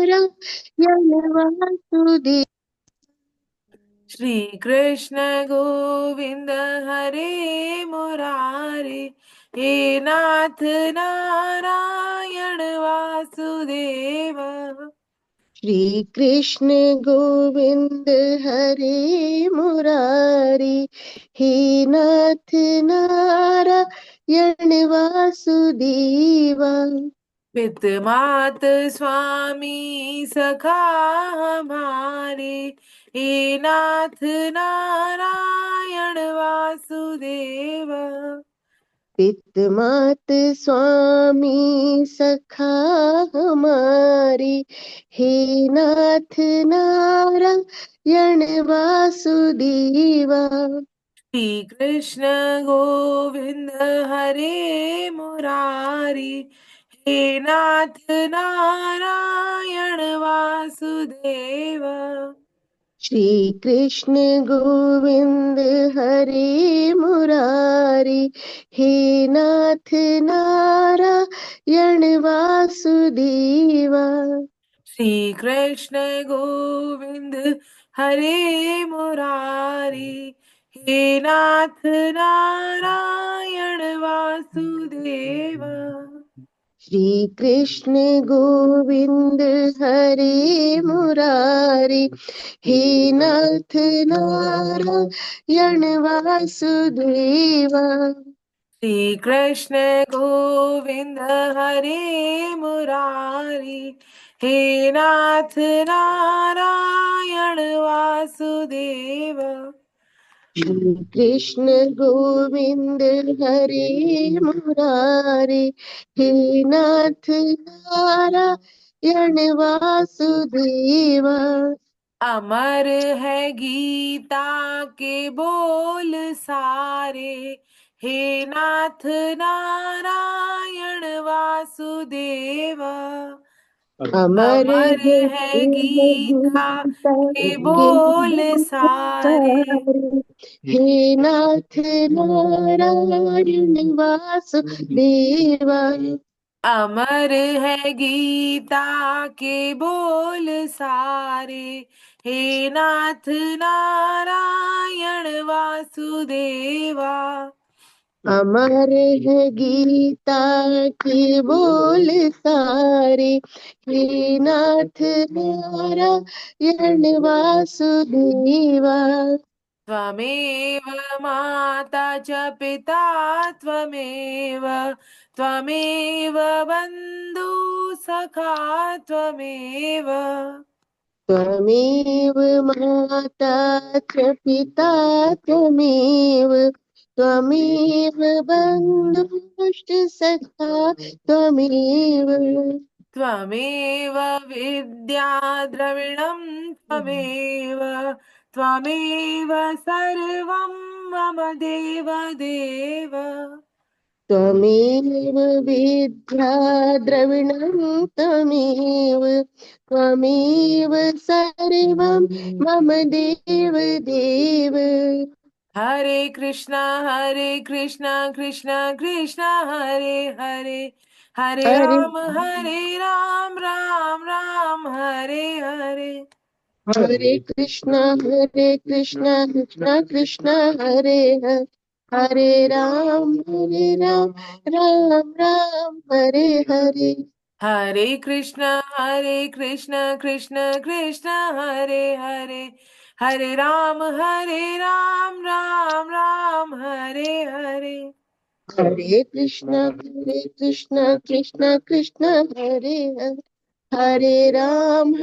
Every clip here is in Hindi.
नारायण वासुदेव। श्री कृष्ण गोविंद हरे मुरारे, हे नाथ नारायण वासुदेव। श्री कृष्ण गोविंद हरे मुरारी, हे नाथ नारायण वासुदेवा। पित मात स्वामी सखा हमारे, हे नाथ नारायण वासुदेव। पित मात स्वामी सखा हमारी, हे नाथ नारायण वासुदेवा। श्री कृष्ण गोविंद हरे मुरारी, हे नाथ नारायण वासुदेव। श्री कृष्ण गोविंद हरे मुरारी, हे नाथ नारायण वासुदेवा। श्री कृष्ण गोविंद हरे मुरारी, हे नाथ नारायण वासुदेव। श्री कृष्ण गोविंद हरे मुरारी, हे नाथ नारायण वासुदेवा। श्री कृष्ण गोविंद हरे मुरारी, हे नाथ नारायण वासुदेव। श्री कृष्ण गोविंद हरे मुरारी, हे नाथ नारायण वासुदेवा। अमर है गीता के बोल सारे, हे नाथ नारायण वासुदेव। अमर अमर है है गीता गीता के के बोल सारे, सारे, हे नाथ नारायण वासुदेवा। अमर है गीता के बोल सारे, हे नाथ नारायण वासुदेवा। अमर है गीता के बोल सारे, हे नाथ नारायण वासुदेवा। त्वमेव माता च पिता त्वमेव, त्वमेव बन्धु सखा त्वमेव। त्वमेव माता च पिता त्वमेव, त्वमेव बन्धुश्च सखा त्वमेव। त्वमेव विद्या द्रविणं त्वमेव, त्वमेव सर्वं मम देव देव। त्वमेव विद्या द्रविणं त्वमेव, त्वमेव सर्वं मम देव देव। हरे कृष्णा कृष्णा कृष्णा हरे हरे, हरे हरे राम राम राम हरे हरे। हरे कृष्णा कृष्णा कृष्णा हरे हरे, हरे राम राम राम हरे हरे। हरे कृष्णा कृष्णा कृष्णा हरे हरे, हरे राम राम राम हरे हरे। हरे कृष्णा कृष्णा कृष्णा हरे हरे, हरे राम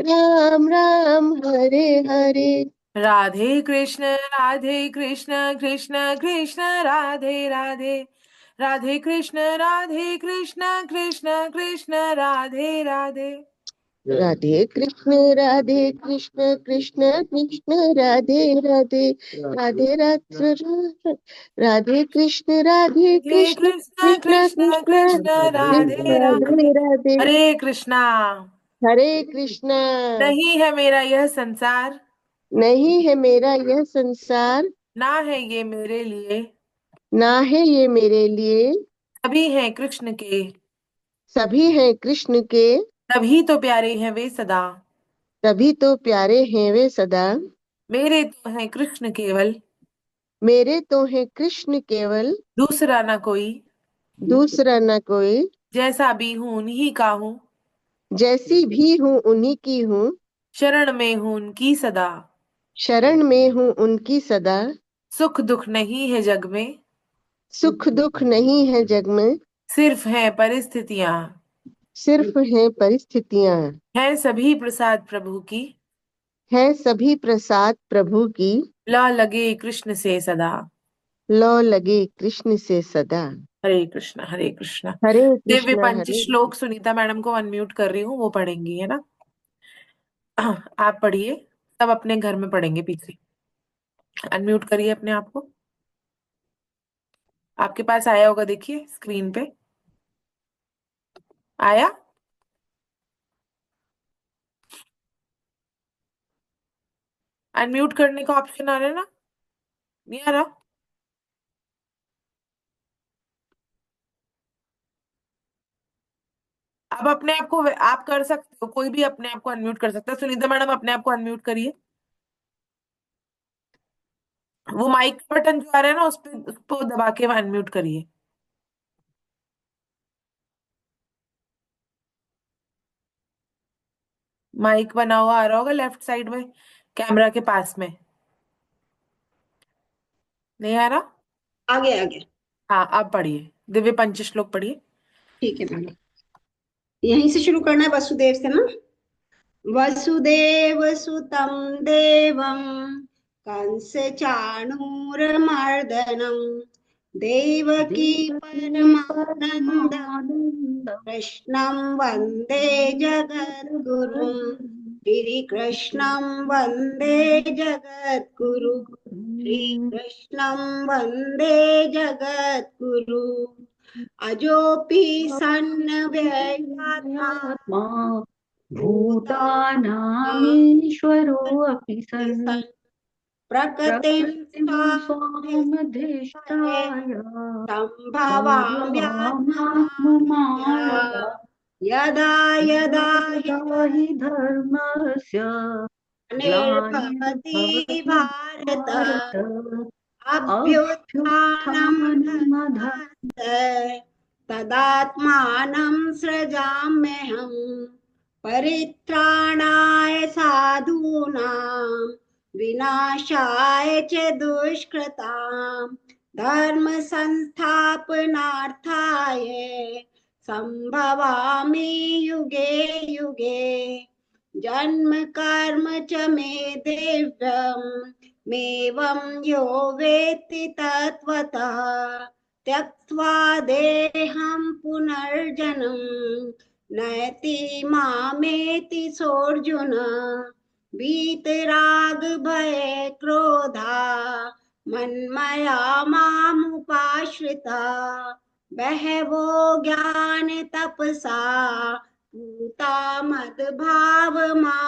राम राम हरे हरे। राधे कृष्ण कृष्ण कृष्ण राधे राधे, राधे कृष्ण कृष्ण कृष्ण राधे राधे। राधे कृष्ण कृष्ण कृष्ण राधे राधे, राधे राधे राधे कृष्ण राधे कृष्ण कृष्ण कृष्ण कृष्ण कृष्ण राधे कृष्ण राधे, राधे राधे। हरे कृष्णा। हरे कृष्णा। नहीं है मेरा यह संसार, नहीं है मेरा यह संसार, ना है ये मेरे लिए, ना है ये मेरे लिए, सभी हैं कृष्ण के, सभी हैं कृष्ण के। तभी तो प्यारे हैं वे सदा। तभी तो प्यारे हैं वे सदा। मेरे तो हैं कृष्ण केवल। मेरे तो हैं कृष्ण केवल। दूसरा न कोई। दूसरा न कोई। जैसा भी हूँ उन्हीं का हूँ। जैसी भी हूँ उन्हीं की हूँ। शरण में हूँ उनकी सदा। शरण में हूँ उनकी सदा। सुख दुख नहीं है जग में। सुख दुख नहीं है जग में। सिर्फ है परिस्थितियां। सिर्फ है परिस्थितियां। है सभी प्रसाद प्रभु की। है सभी प्रसाद प्रभु की। ला लगे कृष्ण से सदा। लौ लगे कृष्ण से सदा। हरे कृष्णा हरे कृष्णा। हरे दिव्य कृष्णा पंच हरे। श्लोक सुनीता मैडम को अनम्यूट कर रही हूँ, वो पढ़ेंगी, है ना। आप पढ़िए। सब अपने घर में पढ़ेंगे पीछे। अनम्यूट करिए अपने आप को। आपके पास आया होगा, देखिए स्क्रीन पे आया। अनम्यूट करने का ऑप्शन आ रहा है ना, नहीं आ रहा। अब अपने आप को आप कर सकते हो, कोई भी अपने आप को अनम्यूट कर सकता है। सुनीता मैडम अपने आप को अनम्यूट करिए। वो माइक का बटन जो आ रहा है ना, उस पे दबा के अनम्यूट करिए। माइक बना हुआ आ रहा होगा लेफ्ट साइड में, कैमरा के पास में। नहीं आ रहा। आगे आगे। हाँ, आप पढ़िए, दिव्य पंच श्लोक पढ़िए। ठीक है मैडम, यहीं से शुरू करना है, वसुदेव से ना। वसुदेव सुतं देवं कंस चाणूरमर्दनं देवकी परमानन्दं कृष्णं वन्दे जगद्गुरुं। श्रीकृष्णं वन्दे जगद्गुरु। श्रीकृष्णं वन्दे जगद्गुरु। अजोऽपि सन्नव्ययात्मा भूतानामीश्वरोऽपि सन् सन् प्रकृतिं प्रकृतिं स्वामधिष्ठाय स्वामधिष्ठाय सम्भवाम्यात्ममायया। सम्भवाम्यात्ममायया यदा यदा हि यदा हि धर्मस्य ग्लानिर्भवति ग्लानिर्भवति भारत भारत अभ्युत्थानं अभ्युत्थानमधर्मस्य धर्मस्य तदात्मानं सृजाम्यहम्। परित्राणाय साधूनां विनाशाय च दुष्कृतां धर्म संस्थापनार्थाय संभवामि युगे युगे। जन्म कर्म च मे दिव्यम् मेवं यो वेत्ति तत्त्वतः त्यक्त्वा देहं पुनर्जन्म नयति मामेति सोऽर्जुन। वीतराग भय क्रोधा मन्मया मामुपाश्रिता बहवो ज्ञान तपसा पूता मद्भावमागता।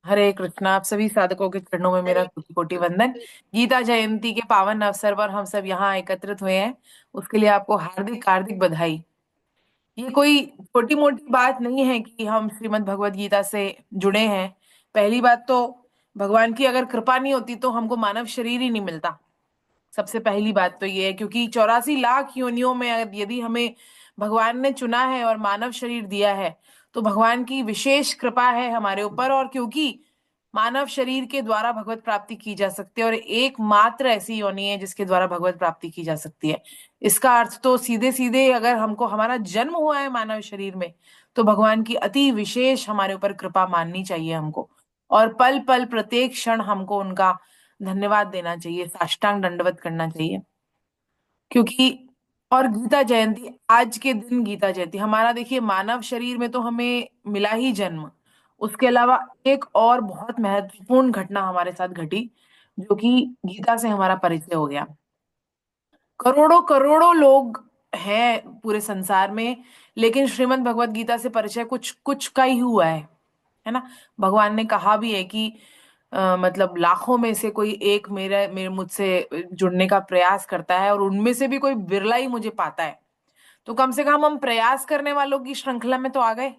हरे कृष्णा। आप सभी साधकों के चरणों में मेरा कोटि कोटि वंदन। गीता जयंती के पावन अवसर पर हम सब यहाँ एकत्रित हुए हैं, उसके लिए आपको हार्दिक हार्दिक बधाई। ये कोई छोटी मोटी बात नहीं है कि हम श्रीमद् भगवद गीता से जुड़े हैं। पहली बात तो भगवान की अगर कृपा नहीं होती तो हमको मानव शरीर ही नहीं मिलता। सबसे पहली बात तो ये है, क्योंकि 84 लाख योनियों में यदि हमें भगवान ने चुना है और मानव शरीर दिया है तो भगवान की विशेष कृपा है हमारे ऊपर। और क्योंकि मानव शरीर के द्वारा भगवत प्राप्ति की जा सकती है और एकमात्र ऐसी योनि है जिसके द्वारा भगवत प्राप्ति की जा सकती है, इसका अर्थ तो सीधे सीधे अगर हमको हमारा जन्म हुआ है मानव शरीर में तो भगवान की अति विशेष हमारे ऊपर कृपा माननी चाहिए हमको। और पल पल प्रत्येक क्षण हमको उनका धन्यवाद देना चाहिए, साष्टांग दंडवत करना चाहिए। क्योंकि और गीता जयंती, आज के दिन गीता जयंती हमारा, देखिए मानव शरीर में तो हमें मिला ही जन्म, उसके अलावा एक और बहुत महत्वपूर्ण घटना हमारे साथ घटी जो कि गीता से हमारा परिचय हो गया। करोड़ों करोड़ों लोग हैं पूरे संसार में, लेकिन श्रीमद् भगवत गीता से परिचय कुछ कुछ का ही हुआ है ना। भगवान ने कहा भी है कि मतलब लाखों में से कोई एक मेरे मेरे मुझसे जुड़ने का प्रयास करता है और उनमें से भी कोई बिरला ही मुझे पाता है। तो कम से कम हम प्रयास करने वालों की श्रृंखला में तो आ गए।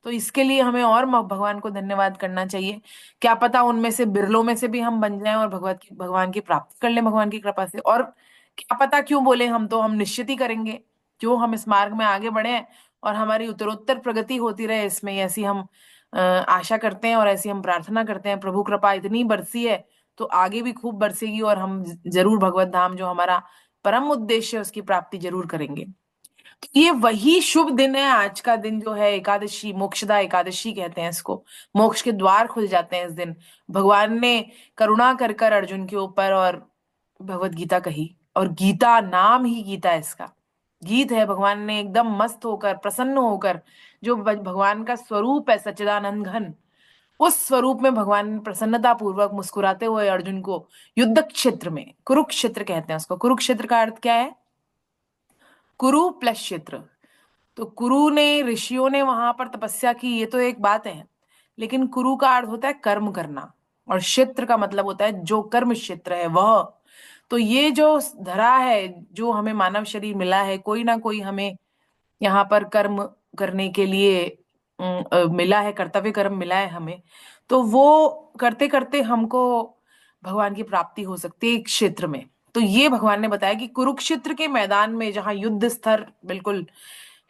तो इसके लिए हमें और भगवान को धन्यवाद करना चाहिए। क्या पता उनमें से बिरलों में से भी हम बन जाएं और भगवान की प्राप्ति कर लें भगवान की कृपा से। और क्या पता क्यों बोले, हम तो हम निश्चित ही करेंगे, जो हम इस मार्ग में आगे बढ़े हैं और हमारी उत्तरोत्तर प्रगति होती रहे इसमें, ऐसी हम आशा करते हैं और ऐसी हम प्रार्थना करते हैं। प्रभु कृपा इतनी बरसी है तो आगे भी खूब बरसेगी और हम जरूर भगवत धाम जो हमारा परम उद्देश्य है उसकी प्राप्ति जरूर करेंगे। ये वही शुभ दिन है आज का दिन, जो है एकादशी, मोक्षदा एकादशी कहते हैं इसको। मोक्ष के द्वार खुल जाते हैं इस दिन। भगवान ने करुणा कर कर अर्जुन के ऊपर और भगवत गीता कही, और गीता नाम ही गीता है इसका। गीत है, भगवान ने एकदम मस्त होकर, प्रसन्न होकर, जो भगवान का स्वरूप है सच्चिदानंद घन, उस स्वरूप में भगवान ने प्रसन्नता पूर्वक मुस्कुराते हुए अर्जुन को युद्ध क्षेत्र में, कुरुक्षेत्र कहते हैं उसको, कुरुक्षेत्र का अर्थ क्या है? कुरु प्लस क्षेत्र। तो कुरु ने, ऋषियों ने वहां पर तपस्या की, ये तो एक बात है, लेकिन कुरु का अर्थ होता है कर्म करना, और क्षेत्र का मतलब होता है जो कर्म क्षेत्र है वह। तो ये जो धरा है, जो हमें मानव शरीर मिला है, कोई ना कोई हमें यहाँ पर कर्म करने के लिए मिला है, कर्तव्य कर्म मिला है हमें। तो वो करते करते हमको भगवान की प्राप्ति हो सकती है एक क्षेत्र में। तो ये भगवान ने बताया कि कुरुक्षेत्र के मैदान में, जहाँ युद्ध स्तर बिल्कुल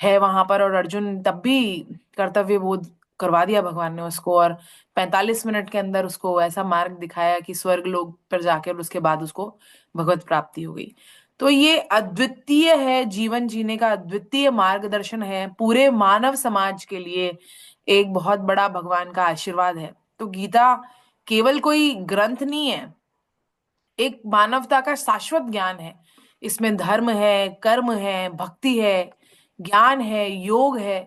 है वहां पर, और अर्जुन तब भी कर्तव्य बोध करवा दिया भगवान ने उसको, और 45 मिनट के अंदर उसको ऐसा मार्ग दिखाया कि स्वर्ग लोक पर जाकर उसके बाद उसको भगवत प्राप्ति हो गई। तो ये अद्वितीय है, जीवन जीने का अद्वितीय मार्गदर्शन है पूरे मानव समाज के लिए, एक बहुत बड़ा भगवान का आशीर्वाद है। तो गीता केवल कोई ग्रंथ नहीं है, एक मानवता का शाश्वत ज्ञान है। इसमें धर्म है, कर्म है, भक्ति है, ज्ञान है, योग है।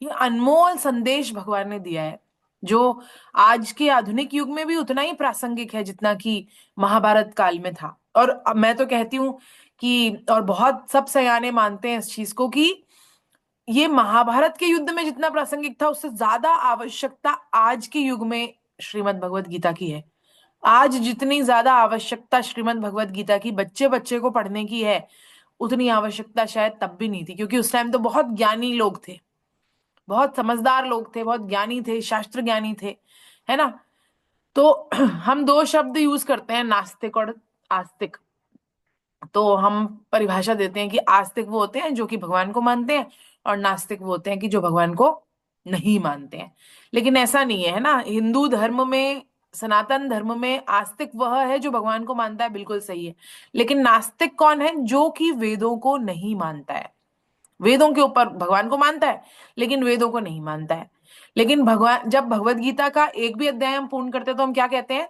ये अनमोल संदेश भगवान ने दिया है, जो आज के आधुनिक युग में भी उतना ही प्रासंगिक है जितना कि महाभारत काल में था। और अब मैं तो कहती हूँ कि, और बहुत सब सयाने मानते हैं इस चीज को, कि ये महाभारत के युद्ध में जितना प्रासंगिक था उससे ज्यादा आवश्यकता आज के युग में श्रीमद् भगवत गीता की है। आज जितनी ज्यादा आवश्यकता श्रीमद् भगवत गीता की बच्चे बच्चे को पढ़ने की है, उतनी आवश्यकता शायद तब भी नहीं थी, क्योंकि उस टाइम तो बहुत ज्ञानी लोग थे, बहुत समझदार लोग थे, बहुत ज्ञानी थे, शास्त्र ज्ञानी थे, है ना। तो हम दो शब्द यूज करते हैं, नास्तिक और आस्तिक। तो हम परिभाषा देते हैं कि आस्तिक वो होते हैं जो कि भगवान को मानते हैं, और नास्तिक वो होते हैं कि जो भगवान को नहीं मानते हैं। लेकिन ऐसा नहीं है, है ना। हिंदू धर्म में, सनातन धर्म में आस्तिक वह है जो भगवान को मानता है, बिल्कुल सही है। लेकिन नास्तिक कौन है? जो कि वेदों को नहीं मानता है, वेदों के ऊपर भगवान को मानता है लेकिन वेदों को नहीं मानता है। लेकिन भगवान, जब भगवत गीता का एक भी अध्याय हम पूर्ण करते हैं तो हम क्या कहते हैं?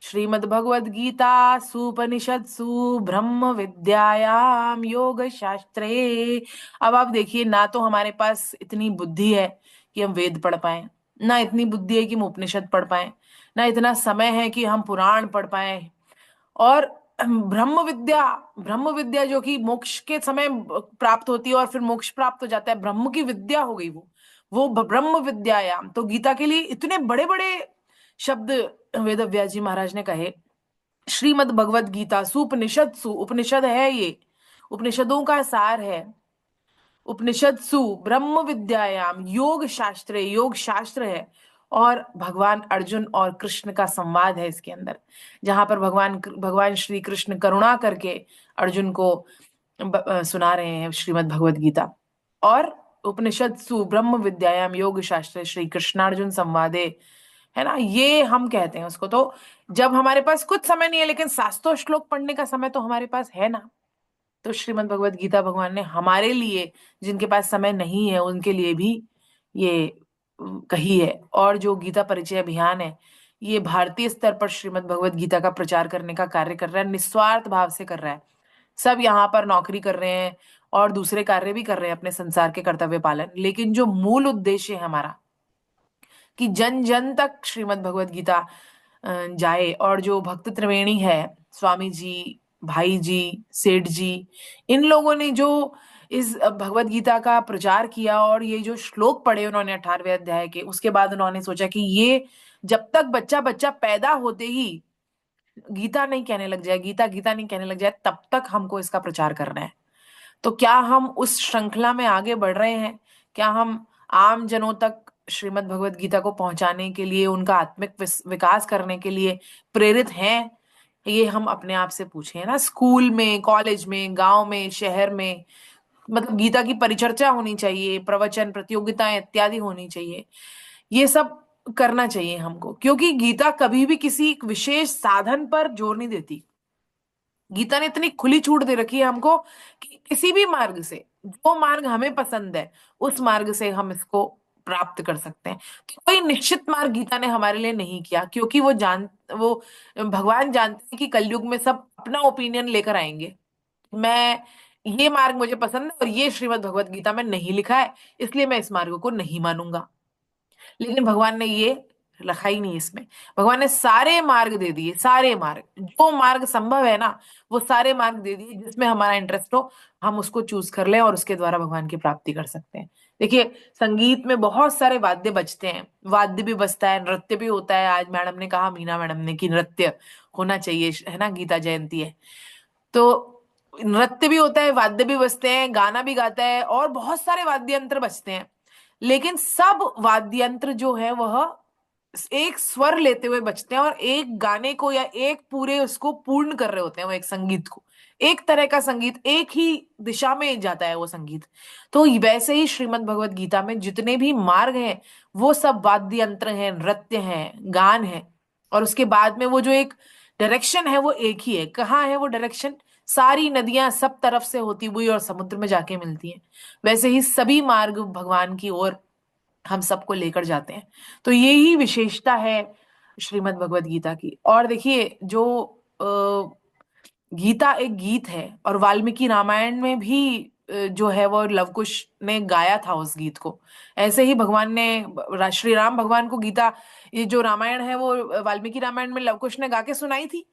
श्रीमद्भगवद गीता सुपनिषत्सु ब्रह्म विद्यायाम योग शास्त्रे। अब आप देखिए, ना तो हमारे पास इतनी बुद्धि है कि हम वेद पढ़ पाए, ना इतनी बुद्धि है कि हम उपनिषद पढ़ पाए, ना इतना समय है कि हम पुराण पढ़ पाए। और ब्रह्म विद्या जो कि मोक्ष के समय प्राप्त होती है और फिर मोक्ष प्राप्त हो जाता है, ब्रह्म की विद्या हो गई वो ब्रह्म विद्यायाम। तो गीता के लिए इतने बड़े बड़े शब्द वेद व्यास जी महाराज ने कहे। श्रीमद् भगवद गीता सुपनिषत्सु, उपनिषद है ये, उपनिषदों का सार है। उपनिषत्सु ब्रह्म विद्यायाम योग शास्त्रे, योग शास्त्र है। और भगवान अर्जुन और कृष्ण का संवाद है इसके अंदर, जहां पर भगवान श्री कृष्ण करुणा करके अर्जुन को सुना रहे हैं श्रीमद् भगवद गीता। और उपनिषत्सु ब्रह्म विद्यायाम योग शास्त्रे श्री कृष्णार्जुन संवादे, है ना, ये हम कहते हैं उसको। तो जब हमारे पास कुछ समय नहीं है लेकिन शास्त्रों श्लोक पढ़ने का समय तो हमारे पास है ना, तो श्रीमद् भगवद गीता भगवान ने हमारे लिए, जिनके पास समय नहीं है उनके लिए भी ये कही है। और जो गीता परिचय अभियान है, ये भारतीय स्तर पर श्रीमद् भगवद गीता का प्रचार करने का कार्य कर रहा है, निस्वार्थ भाव से कर रहा है। सब यहाँ पर नौकरी कर रहे हैं और दूसरे कार्य भी कर रहे हैं अपने संसार के कर्तव्य पालन, लेकिन जो मूल उद्देश्य है हमारा कि जन जन तक श्रीमद् भगवद गीता जाए। और जो भक्त त्रिवेणी है, स्वामी जी, भाई जी, सेठ जी, इन लोगों ने जो इस भगवत गीता का प्रचार किया और ये जो श्लोक पढ़े उन्होंने 18वें अध्याय के, उसके बाद उन्होंने सोचा कि ये जब तक बच्चा बच्चा पैदा होते ही गीता नहीं कहने लग जाए, गीता गीता नहीं कहने लग जाए, तब तक हमको इसका प्रचार करना है। तो क्या हम उस श्रृंखला में आगे बढ़ रहे हैं? क्या हम आम जनों तक श्रीमद् भगवत गीता को पहुंचाने के लिए, उनका आत्मिक विकास करने के लिए प्रेरित हैं? ये हम अपने आप से पूछें ना। स्कूल में, कॉलेज में, गांव में, शहर में, मतलब गीता की परिचर्चा होनी चाहिए, प्रवचन, प्रतियोगिताएं इत्यादि होनी चाहिए। ये सब करना चाहिए हमको, क्योंकि गीता कभी भी किसी एक विशेष साधन पर जोर नहीं देती। गीता ने इतनी खुली छूट दे रखी है हमको कि किसी भी मार्ग से, जो मार्ग हमें पसंद है, उस मार्ग से हम इसको प्राप्त कर सकते हैं। तो कोई निश्चित मार्ग गीता ने हमारे लिए नहीं किया, क्योंकि वो भगवान जानते हैं कि कलयुग में सब अपना ओपिनियन लेकर आएंगे। मैं ये मार्ग मुझे पसंद है और ये श्रीमद् भगवत गीता में नहीं लिखा है, इसलिए मैं इस मार्ग को नहीं मानूंगा। लेकिन भगवान ने ये रखा ही नहीं इसमें। भगवान ने सारे मार्ग दे दिए, सारे मार्ग, जो मार्ग संभव है ना, वो सारे मार्ग दे दिए। जिसमें हमारा इंटरेस्ट हो, हम उसको चूज कर लें और उसके द्वारा भगवान की प्राप्ति कर सकते हैं। देखिए, संगीत में बहुत सारे वाद्य बजते हैं, वाद्य भी बजता है, नृत्य भी होता है। आज मैडम ने कहा, मीना मैडम ने, कि नृत्य होना चाहिए, है ना, गीता जयंती है तो नृत्य भी होता है, वाद्य भी बजते हैं, गाना भी गाता है, और बहुत सारे वाद्य यंत्र बजते हैं। लेकिन सब वाद्य यंत्र जो है वह एक स्वर लेते हुए बजते हैं और एक गाने को या एक पूरे उसको पूर्ण कर रहे होते हैं, वो एक संगीत को, एक तरह का संगीत, एक ही दिशा में जाता है वो संगीत। तो वैसे ही श्रीमद् भगवत गीता में जितने भी मार्ग हैं, वो सब वाद्य यंत्र हैं, नृत्य हैं, गान है। और उसके बाद में वो जो एक डायरेक्शन है, वो एक ही है। कहाँ है वो डायरेक्शन? सारी नदियां सब तरफ से होती हुई और समुद्र में जाके मिलती हैं। वैसे ही सभी मार्ग भगवान की ओर हम सबको लेकर जाते हैं। तो यही विशेषता है श्रीमद् भगवत गीता की। और देखिए, जो गीता एक गीत है, और वाल्मीकि रामायण में भी जो है वो लव कुश ने गाया था उस गीत को। ऐसे ही भगवान ने, श्री राम भगवान को गीता, ये जो रामायण है वो वाल्मीकि रामायण में लव कुश ने गा के सुनाई थी,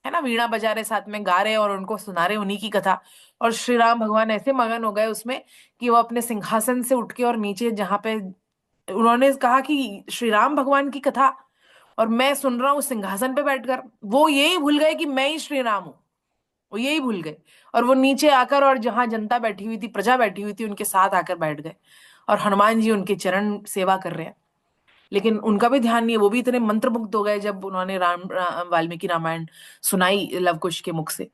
है ना। वीणा बजा रहे, साथ में गा रहे और उनको सुना रहे उन्हीं की कथा। और श्री राम भगवान ऐसे मगन हो गए उसमें कि वो अपने सिंहासन से उठ के और नीचे, जहां पे उन्होंने कहा कि श्री राम भगवान की कथा और मैं सुन रहा हूँ सिंहासन पे बैठकर, वो यही भूल गए कि मैं ही श्री राम हूँ। वो यही भूल गए और वो नीचे आकर, और जहां जनता बैठी हुई थी, प्रजा बैठी हुई थी, उनके साथ आकर बैठ गए। और हनुमान जी उनके चरण सेवा कर रहे हैं। लेकिन उनका भी ध्यान नहीं है, वो भी इतने मंत्रमुग्ध हो गए जब उन्होंने वाल्मीकि रामायण सुनाई लवकुश के मुख से।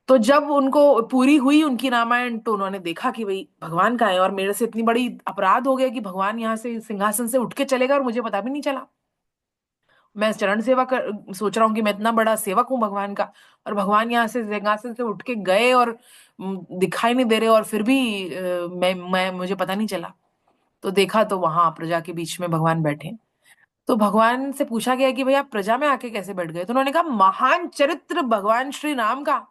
तो जब उनको पूरी हुई उनकी रामायण, तो उन्होंने देखा कि भाई भगवान का है, और मेरे से इतनी बड़ी अपराध हो गया कि भगवान यहाँ से सिंहासन से उठ के चलेगा और मुझे पता भी नहीं चला। मैं चरण सेवा कर सोच रहा हूँ कि मैं इतना बड़ा सेवक हूँ भगवान का, और भगवान यहाँ से सिंहासन से उठ के गए और दिखाई नहीं दे रहे, और फिर भी मैं मुझे पता नहीं चला। तो देखा तो वहां प्रजा के बीच में भगवान बैठे। तो भगवान से पूछा गया कि भाई आप प्रजा में आके कैसे बैठ गए? तो उन्होंने कहा, महान चरित्र भगवान श्री राम का,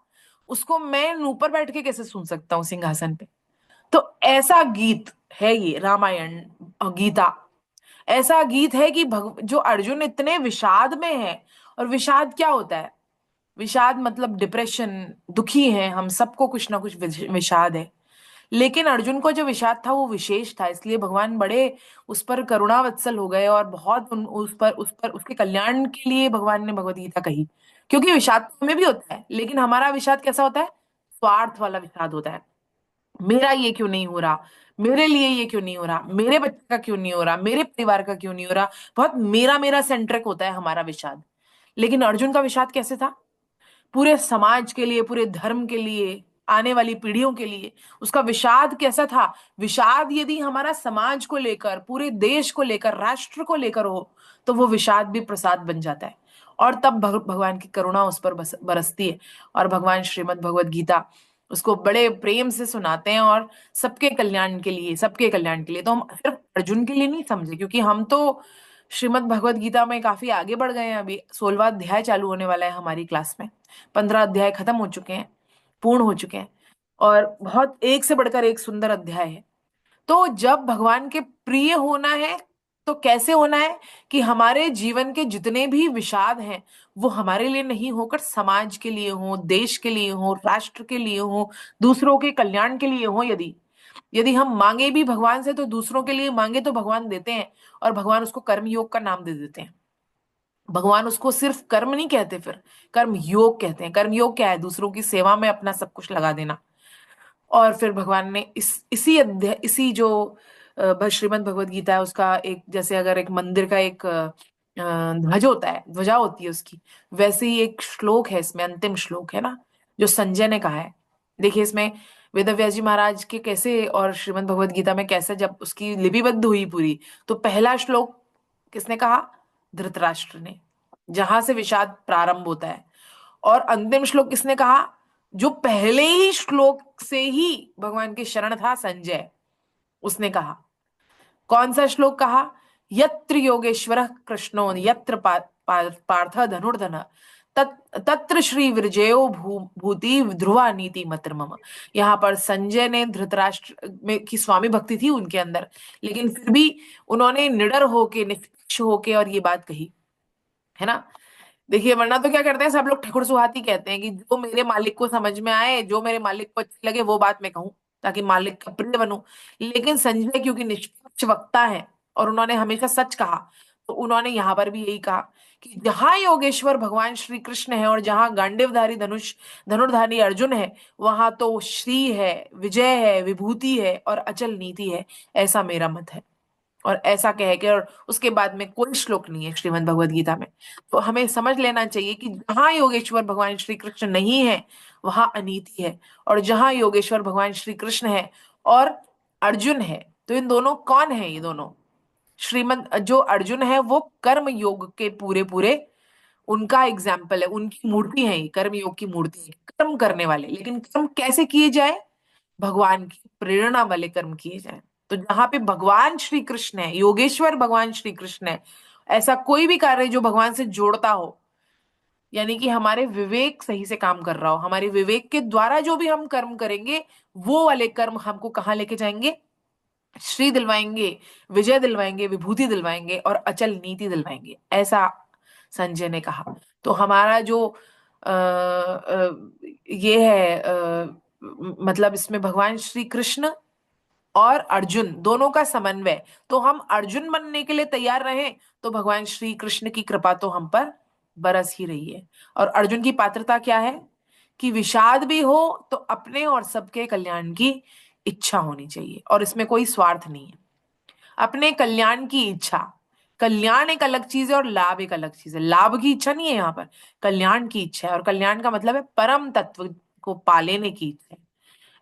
उसको मैं ऊपर बैठ के कैसे सुन सकता हूँ सिंहासन पे? तो ऐसा गीत है ये रामायण और गीता। ऐसा गीत है कि जो अर्जुन इतने विषाद में है, और विषाद क्या होता है? विषाद मतलब डिप्रेशन, दुखी है, हम सबको कुछ ना कुछ विषाद है। लेकिन अर्जुन को जो विषाद था वो विशेष था, इसलिए भगवान बड़े उस पर करुणावत्सल हो गए और बहुत उस पर उसके कल्याण के लिए भगवान ने भगवत गीता कही। क्योंकि विषाद तो हमें भी होता है, लेकिन हमारा विषाद कैसा होता है? स्वार्थ वाला विषाद होता है। मेरा ये क्यों नहीं हो रहा, मेरे लिए ये क्यों नहीं हो रहा, मेरे बच्चे का क्यों नहीं हो रहा, मेरे परिवार का क्यों नहीं हो रहा, बहुत मेरा मेरा सेंट्रिक होता है हमारा विषाद। लेकिन अर्जुन का विषाद कैसे था? पूरे समाज के लिए, पूरे धर्म के लिए, आने वाली पीढ़ियों के लिए उसका विषाद कैसा था? विषाद यदि हमारा समाज को लेकर, पूरे देश को लेकर, राष्ट्र को लेकर हो, तो वो विषाद भी प्रसाद बन जाता है। और तब भगवान की करुणा उस पर बरसती है, और भगवान श्रीमद् भगवत गीता उसको बड़े प्रेम से सुनाते हैं, और सबके कल्याण के लिए, सबके कल्याण के लिए। तो हम सिर्फ अर्जुन के लिए नहीं समझे, क्योंकि हम तो श्रीमद् भगवत गीता में काफी आगे बढ़ गए हैं। अभी 16वां अध्याय चालू होने वाला है हमारी क्लास में। 15 अध्याय खत्म हो चुके हैं, पूर्ण हो चुके हैं, और बहुत एक से बढ़कर एक सुंदर अध्याय है। तो जब भगवान के प्रिय होना है, तो कैसे होना है? कि हमारे जीवन के जितने भी विषाद हैं, वो हमारे लिए नहीं होकर समाज के लिए हो, देश के लिए हो, राष्ट्र के लिए हो, दूसरों के कल्याण के लिए हो। यदि यदि हम मांगे भी भगवान से, तो दूसरों के लिए मांगे तो भगवान देते हैं, और भगवान उसको कर्म योग का नाम दे देते हैं। भगवान उसको सिर्फ कर्म नहीं कहते, फिर कर्म योग कहते हैं। कर्म योग क्या है? दूसरों की सेवा में अपना सब कुछ लगा देना। और फिर भगवान ने इसी अध्याय, इसी जो श्रीमद् भगवद गीता है उसका एक, जैसे अगर एक मंदिर का एक ध्वज होता है, ध्वजा होती है उसकी, वैसे ही एक श्लोक है इसमें, अंतिम श्लोक है ना, जो संजय ने कहा है। देखिए इसमें वेदव्यास जी महाराज के कैसे, और श्रीमद् भगवद गीता में कैसे जब उसकी लिपिबद्ध हुई पूरी, तो पहला श्लोक किसने कहा? धृतराष्ट्र ने, जहां से विषाद प्रारंभ होता है। और अंतिम श्लोक किसने कहा? जो पहले ही श्लोक से ही भगवान के शरण था, संजय, उसने कहा। कौन सा श्लोक कहा? यत्र योगेश्वरः कृष्णो यत्र पार्थ धनुर्धन तत्र श्री विरजयो भूति ध्रुवा नीति मत्र मम। यहाँ पर संजय ने धृतराष्ट्र में की स्वामी भक्ति थी उनके अंदर, लेकिन फिर भी उन्होंने निडर होके, निष्पक्ष होके और ये बात कही, है ना। देखिए वरना तो क्या करते हैं सब लोग, ठकुर सुहाती कहते हैं कि जो मेरे मालिक को समझ में आए, जो मेरे मालिक को अच्छी लगे वो बात मैं कहूं, ताकि मालिक का प्रिय बनूं। लेकिन संजय क्योंकि निष्पक्ष वक्ता है और उन्होंने हमेशा सच कहा, तो उन्होंने यहाँ पर भी यही कहा कि जहां योगेश्वर भगवान श्री कृष्ण है और जहां गांडीवधारी धनुर्धारी अर्जुन है, वहां तो श्री है, विजय है, विभूति है और अचल नीति है। ऐसा मेरा मत है। और ऐसा कह के, और उसके बाद में कोई श्लोक नहीं है श्रीमद् भगवद गीता में। तो हमें समझ लेना चाहिए कि जहां योगेश्वर भगवान श्री कृष्ण नहीं है वहां अनीति है, और जहां योगेश्वर भगवान श्री कृष्ण है और अर्जुन है, तो इन दोनों कौन है? ये दोनों श्रीमद जो अर्जुन है वो कर्म योग के पूरे पूरे उनका एग्जाम्पल है, उनकी मूर्ति है, ये कर्म योग की मूर्ति है, कर्म करने वाले। लेकिन कर्म कैसे किए जाए? भगवान की प्रेरणा वाले कर्म किए जाए। तो जहां पे भगवान श्री कृष्ण है, योगेश्वर भगवान श्री कृष्ण है, ऐसा कोई भी कार्य जो भगवान से जोड़ता हो, यानी कि हमारे विवेक सही से काम कर रहा हो, हमारे विवेक के द्वारा जो भी हम कर्म करेंगे, वो वाले कर्म हमको कहाँ लेके जाएंगे? श्री दिलवाएंगे, विजय दिलवाएंगे, विभूति दिलवाएंगे और अचल नीति दिलवाएंगे, ऐसा संजय ने कहा। तो हमारा जो ये है मतलब इसमें भगवान श्री कृष्ण और अर्जुन दोनों का समन्वय। तो हम अर्जुन बनने के लिए तैयार रहें तो भगवान श्री कृष्ण की कृपा तो हम पर बरस ही रही है। और अर्जुन की पात्रता क्या है? कि विषाद भी हो तो अपने और सबके कल्याण की इच्छा होनी चाहिए, और इसमें कोई स्वार्थ नहीं है। अपने कल्याण की इच्छा, कल्याण एक अलग चीज है और लाभ एक अलग चीज है। लाभ की इच्छा नहीं है यहाँ पर, कल्याण की इच्छा है, और कल्याण का मतलब है परम तत्व को पा लेने की इच्छा है,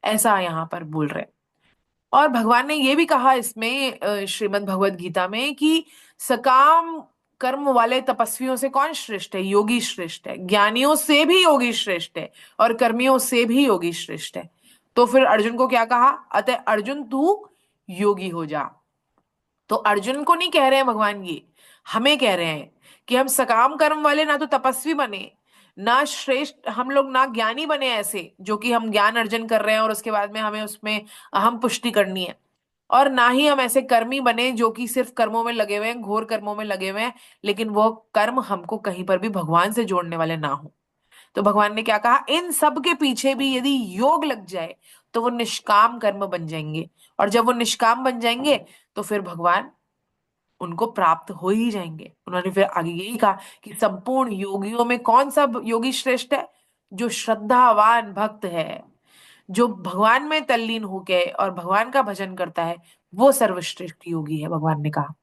ऐसा यहाँ पर बोल रहे हैं। और भगवान ने ये भी कहा इसमें श्रीमद् भगवद गीता में कि सकाम कर्म वाले तपस्वियों से कौन श्रेष्ठ है? योगी श्रेष्ठ है। ज्ञानियों से भी योगी श्रेष्ठ है और कर्मियों से भी योगी श्रेष्ठ है। तो फिर अर्जुन को क्या कहा? अतः अर्जुन तू योगी हो जा। तो अर्जुन को नहीं कह रहे हैं भगवान, ये हमें कह रहे हैं कि हम सकाम कर्म वाले ना तो तपस्वी बने, ना श्रेष्ठ हम लोग, ना ज्ञानी बने ऐसे जो कि हम ज्ञान अर्जन कर रहे हैं और उसके बाद में हमें उसमें अहम पुष्टि करनी है, और ना ही हम ऐसे कर्मी बने जो कि सिर्फ कर्मों में लगे हुए हैं, घोर कर्मों में लगे हुए हैं, लेकिन वो कर्म हमको कहीं पर भी भगवान से जोड़ने वाले ना हो। तो भगवान ने क्या कहा? इन सब के पीछे भी यदि योग लग जाए तो वो निष्काम कर्म बन जाएंगे, और जब वो निष्काम बन जाएंगे तो फिर भगवान उनको प्राप्त हो ही जाएंगे। उन्होंने फिर आगे यही कहा कि संपूर्ण योगियों में कौन सा योगी श्रेष्ठ है? जो श्रद्धावान भक्त है, जो भगवान में तल्लीन होके और भगवान का भजन करता है, वो सर्वश्रेष्ठ योगी है, भगवान ने कहा।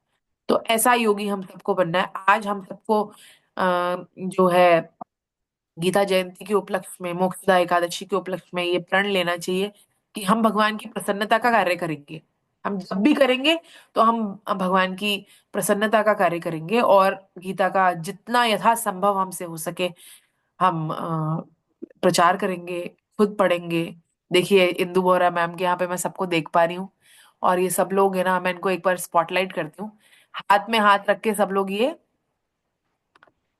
तो ऐसा योगी हम सबको बनना है। आज हम सबको जो है गीता जयंती के उपलक्ष्य में, मोक्षदा एकादशी के उपलक्ष्य में ये प्रण लेना चाहिए कि हम भगवान की प्रसन्नता का कार्य करेंगे। हम जब भी करेंगे तो हम भगवान की प्रसन्नता का कार्य करेंगे, और गीता का जितना यथासंभव हमसे हो सके हम प्रचार करेंगे, खुद पढ़ेंगे। देखिए इंदु बोरा मैम के यहाँ पे मैं सबको देख पा रही हूँ, और ये सब लोग है ना, मैं इनको एक बार स्पॉटलाइट करती हूँ। हाथ में हाथ रख के सब लोग ये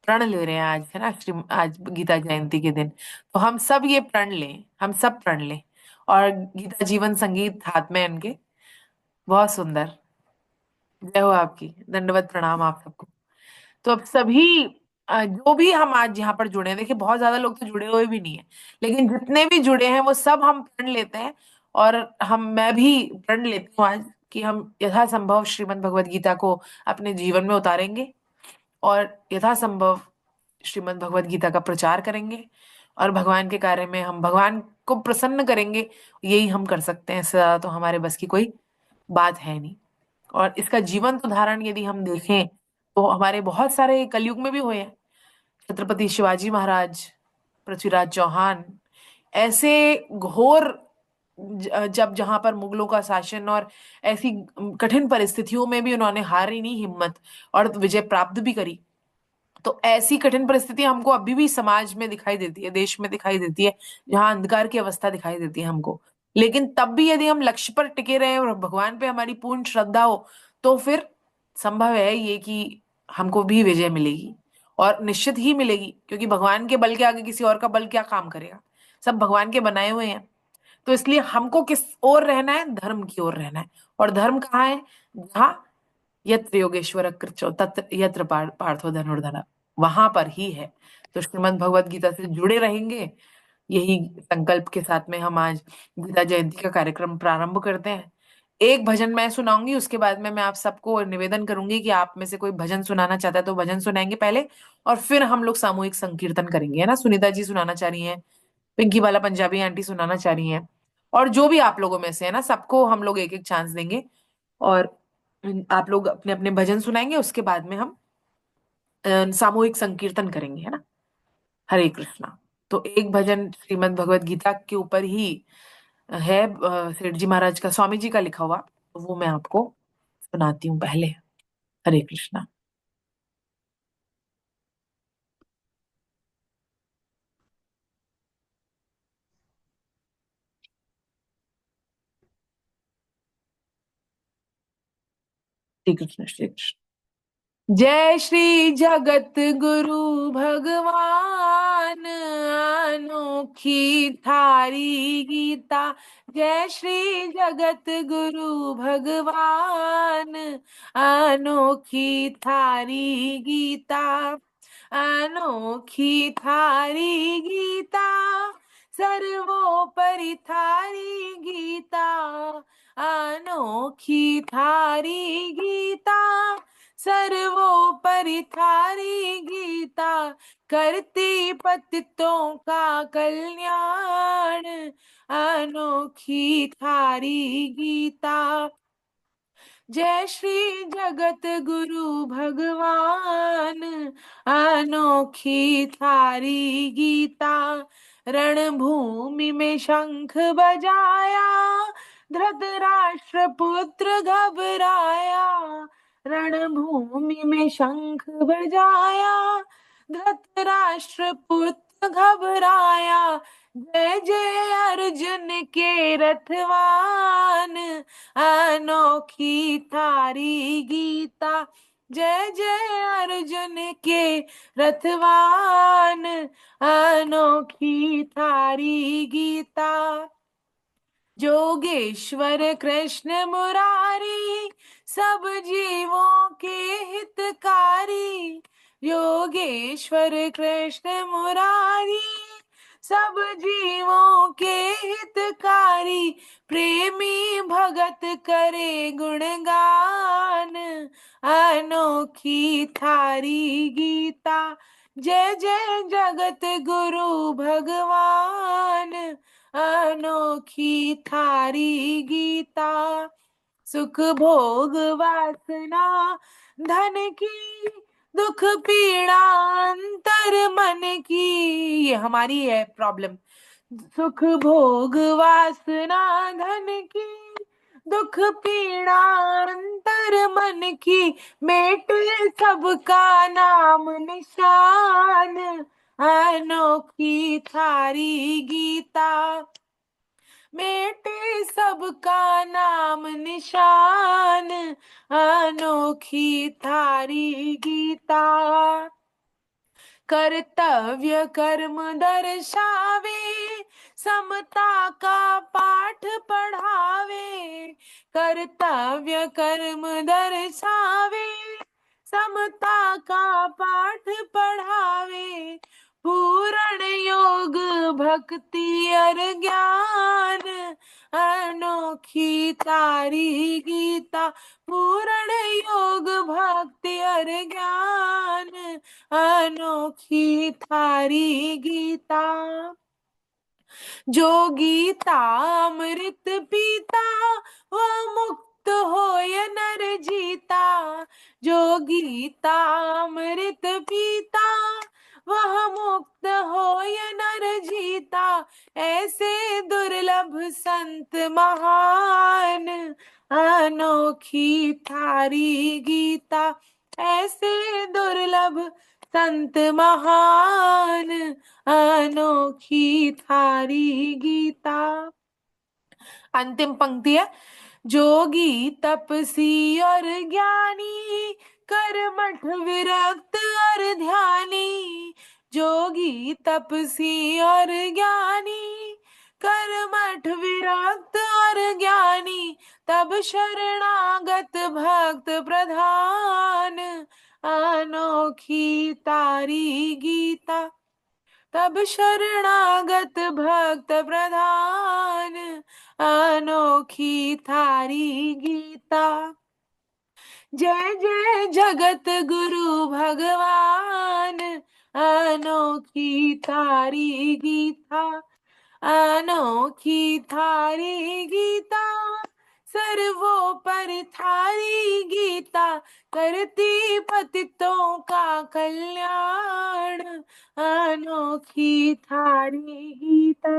प्रण ले रहे हैं आज, है ना, श्री आज गीता जयंती के दिन। तो हम सब ये प्रण लें, हम सब प्रण लें, और गीता जीवन संगीत हाथ में है इनके, बहुत सुंदर। जय हो आपकी, दंडवत प्रणाम आप सबको। तो अब सभी जो भी हम आज यहाँ पर जुड़े हैं, देखिए बहुत ज्यादा लोग तो जुड़े हुए भी नहीं है, लेकिन जितने भी जुड़े हैं वो सब हम प्रण लेते हैं, और मैं भी प्रण लेती हूँ आज कि हम यथासंभव श्रीमद् भगवद गीता को अपने जीवन में उतारेंगे, और यथासंभव श्रीमद् भगवद गीता का प्रचार करेंगे, और भगवान के कार्य में हम भगवान को प्रसन्न करेंगे, यही हम कर सकते हैं। इससे ज्यादा तो हमारे बस की कोई बात है नहीं। और इसका जीवंत उदाहरण यदि हम देखें तो हमारे बहुत सारे कलयुग में भी हुए हैं। छत्रपति शिवाजी महाराज, पृथ्वीराज चौहान, ऐसे घोर जब जहां पर मुगलों का शासन और ऐसी कठिन परिस्थितियों में भी उन्होंने हारी नहीं हिम्मत और विजय प्राप्त भी करी। तो ऐसी कठिन परिस्थिति हमको अभी भी समाज में दिखाई देती है, देश में दिखाई देती है, जहां अंधकार की अवस्था दिखाई देती है हमको। लेकिन तब भी यदि हम लक्ष्य पर टिके रहे और भगवान पे हमारी पूर्ण श्रद्धा हो तो फिर संभव है ये कि हमको भी विजय मिलेगी, और निश्चित ही मिलेगी, क्योंकि भगवान के बल के आगे किसी और का बल क्या काम करेगा। सब भगवान के बनाए हुए हैं। तो इसलिए हमको किस ओर रहना है? धर्म की ओर रहना है। और धर्म कहाँ है? जहाँ यत्र योगेश्वर कृचो तत्र यत्र पार्थो धनुर्धर, वहां पर ही है। तो श्रीमद् भगवद गीता से जुड़े रहेंगे, यही संकल्प के साथ में हम आज गीता जयंती का कार्यक्रम प्रारंभ करते हैं। एक भजन मैं सुनाऊंगी, उसके बाद में मैं आप सबको निवेदन करूंगी कि आप में से कोई भजन सुनाना चाहता है तो भजन सुनाएंगे पहले, और फिर हम लोग सामूहिक संकीर्तन करेंगे, है ना। सुनीता जी सुनाना चाह रही हैं, पिंकी वाला पंजाबी आंटी सुनाना चाह रही हैं, और जो भी आप लोगों में से है ना, सबको हम लोग एक एक चांस देंगे। और आप लोग अपने अपने भजन सुनाएंगे, उसके बाद में हम सामूहिक संकीर्तन करेंगे, है ना। हरे कृष्णा। तो एक भजन श्रीमद् भगवद गीता के ऊपर ही है, सेठ जी महाराज का, स्वामी जी का लिखा हुआ, तो वो मैं आपको सुनाती हूँ पहले। हरे कृष्णा। श्री कृष्ण श्री कृष्ण। जय श्री जगत गुरु भगवान, अनोखी थारी गीता। जय श्री जगत गुरु भगवान, अनोखी थारी गीता। अनोखी थारी गीता, सर्वोपरि थारी गीता। अनोखी थारी गीता, सर्वोपरि थारी गीता। करती पतितों का कल्याण, अनोखी थारी गीता। जय श्री जगत गुरु भगवान, अनोखी थारी गीता। रणभूमि में शंख बजाया, धृतराष्ट्र पुत्र घबराया। रणभूमि में शंख बजाया, धृतराष्ट्र पुत्र घबराया। जय जय अर्जुन के रथवान, अनोखी थारी गीता। जय जय अर्जुन के रथवान, अनोखी थारी गीता। जोगेश्वर कृष्ण मुरारी, सब जीवों के हितकारी। योगेश्वर कृष्ण मुरारी, सब जीवों के हितकारी। प्रेमी भगत करे गुणगान, अनोखी थारी गीता। जय जय जगत गुरु भगवान, अनोखी थारी गीता। सुख भोग वासना धन की, दुख पीड़ा अंतर मन की, ये हमारी है प्रॉब्लम। सुख भोग वासना धन की, दुख पीड़ा अंतर मन की। मेटे सबका नाम निशान, अनोखी थारी गीता। मेटे सबका नाम निशान, अनोखी थारी गीता। कर्तव्य कर्म दर्शावे, समता का पाठ पढ़ावे। कर्तव्य कर्म दर्शावे, समता का पाठ पढ़ावे। पूर्ण योग भक्ति और ज्ञान, अनोखी थारी गीता। पूर्ण योग भक्ति और ज्ञान, अनोखी थारी गीता। जो गीतामृत पीता वह मुक्त होय नर जीता। जो गीतामृत पीता वह मुक्त होय नर जीता। ऐसे दुर्लभ संत महान अनोखी थारी गीता। ऐसे दुर्लभ संत महान अनोखी थारी गीता। अंतिम पंक्ति है, जोगी तपसी और ज्ञानी कर्मठ विरक्त और ध्यानी। जोगी तपसी और ज्ञानी कर्मठ विरक्त और ज्ञानी। तब शरणागत भक्त प्रधान अनोखी तारी गीता। तब शरणागत भक्त प्रधान अनोखी थारी गीता। जय जय जगत गुरु भगवान अनोखी थारी गीता। अनोखी थारी गीता सर्वोपरि थारी गीता। करती पतितों का कल्याण अनोखी थारी गीता।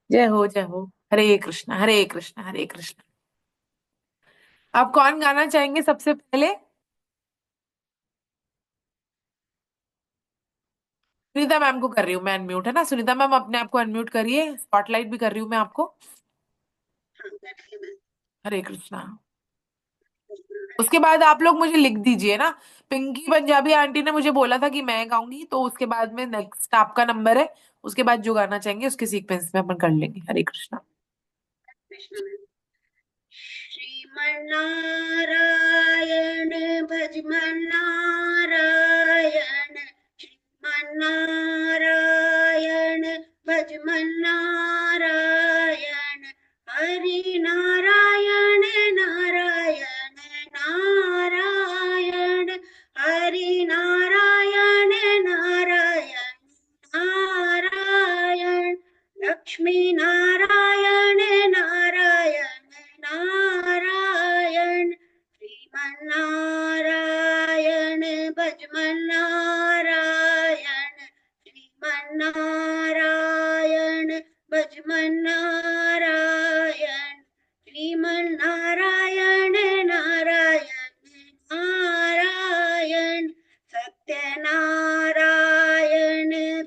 जय हो जय हो। हरे कृष्ण हरे कृष्ण हरे कृष्ण। आप कौन गाना चाहेंगे सबसे पहले? सुनीता मैम को कर रही हूँ मैं अनम्यूट, है ना? सुनीता मैम अपने आप को अनम्यूट करिए, स्पॉटलाइट भी कर रही हूँ मैं आपको। हाँ, बैठिए मैम। हरे कृष्णा। उसके बाद आप लोग मुझे लिख दीजिए ना। पिंकी पंजाबी आंटी ने मुझे बोला था कि मैं गाऊंगी, तो उसके बाद में नेक्स्ट आपका नंबर है, उसके बाद जो गाना चाहेंगे उसके सीक्वेंस में अपन कर लेंगे। हरे कृष्णा। कृष्ण मैम। श्रीमन्नारायण भजमन्नारायण। श्रीमन्नारायण भजमन्नारायण। हरि नारायण नारायण नारायण। हरि नारायण नारायण नारायण। लक्ष्मी नारायण नारायण नारायण। श्रीमन्नारायण भजमन्नारायण। श्रीमन्नारायण भजमन्नारायण। श्रीमन्नारायण नारायण नारायण। सत्यनारायण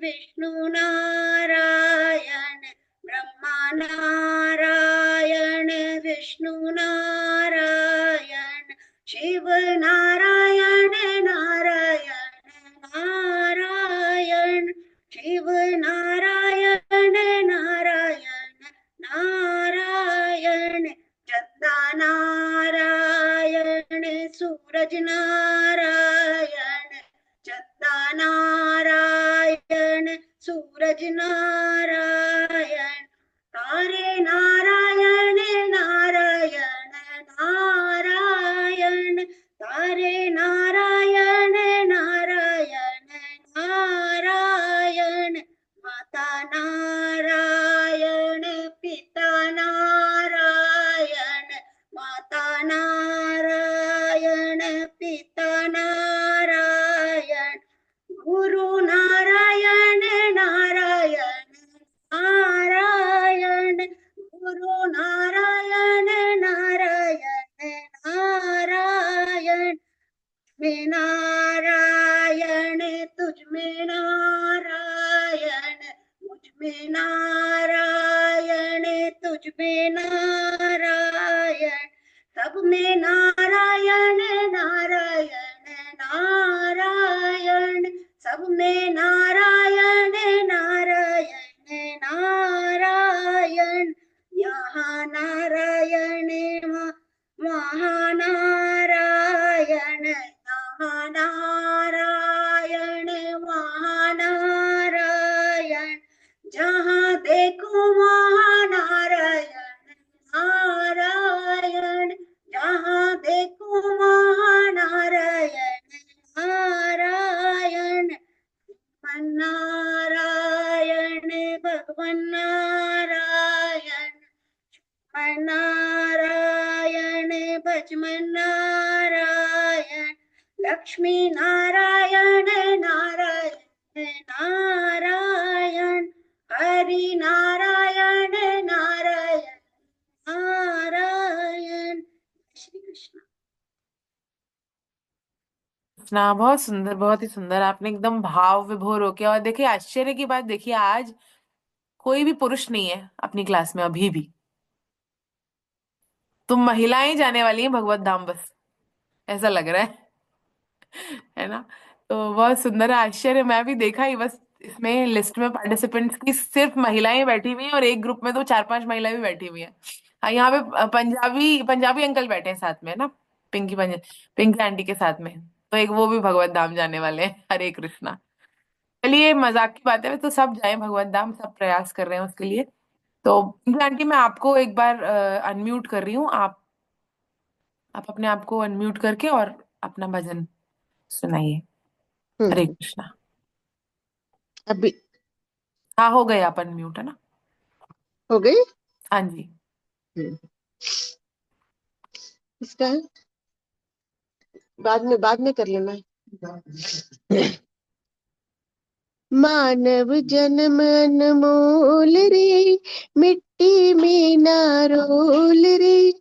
विष्णु नारायण। ब्रह्मा नारायण विष्णु नारायण। शिव नारायण नारायण नारायण। शिव नारायण नारायण नारायण। चंदा नारायण सूरज नारायण। चंदा नारायण सूरज नारायण। तारे नारायण नारायण नारायण। तारे नारायण नारायण नारायण। माता नारायण पिता नारायण। माता नारायण पिता नारायण। गुरु नारायण नारायण नारायण। गुरु नारायण नारायण नारायण। में नारायण तुझ में नारायण। मुझ में नारायण तुझ में नारायण। सब में नारायण नारायण नारायण। सब में नारायण नारायण नारायण। यहाँ नारायण महानारायण। यहाँ नारायण महानारायण। जहाँ देखो वहाँ नारायण नारायण। जहाँ देखो वहाँ नारायण नारायण। नारायण भगवान नारायण भजमन नारायण लक्ष्मी नारायण नारायण नारायण हरि नारायण नारायण नारायण। श्री कृष्ण। ना बहुत सुंदर, बहुत ही सुंदर। आपने एकदम भाव विभोर होके, और देखिए आश्चर्य की बात, देखिए आज कोई भी पुरुष नहीं है अपनी क्लास में अभी भी। तुम महिलाएं जाने वाली हैं भगवत धाम, बस ऐसा लग रहा है ना। तो बहुत सुंदर है, आश्चर्य। मैं भी देखा ही बस इसमें लिस्ट में पार्टिसिपेंट्स की सिर्फ महिलाएं बैठी हुई हैं, और एक ग्रुप में तो 4-5 महिलाएं भी बैठी हुई हैं। हाँ, यहाँ पे पंजाबी पंजाबी अंकल बैठे हैं साथ में ना, पिंकी आंटी के साथ में। तो एक वो भी भगवत धाम जाने वाले हैं। हरे कृष्णा। चलिए, मजाक की बात है, तो सब जाएं भगवत धाम, सब प्रयास कर रहे हैं उसके लिए। तो पिंकी आंटी, मैं आपको एक बार अनम्यूट कर रही हूँ। आप अपने आप को अनम्यूट करके और अपना भजन सुनाइए। हरे कृष्णा। अभी हाँ, हो गए आप अनम्यूट, है ना। हो गई। हाँ जी। हम्म, इसका बाद में कर लेना। मानव जन्म अनमोल रे, मिट्टी में ना रोल रे,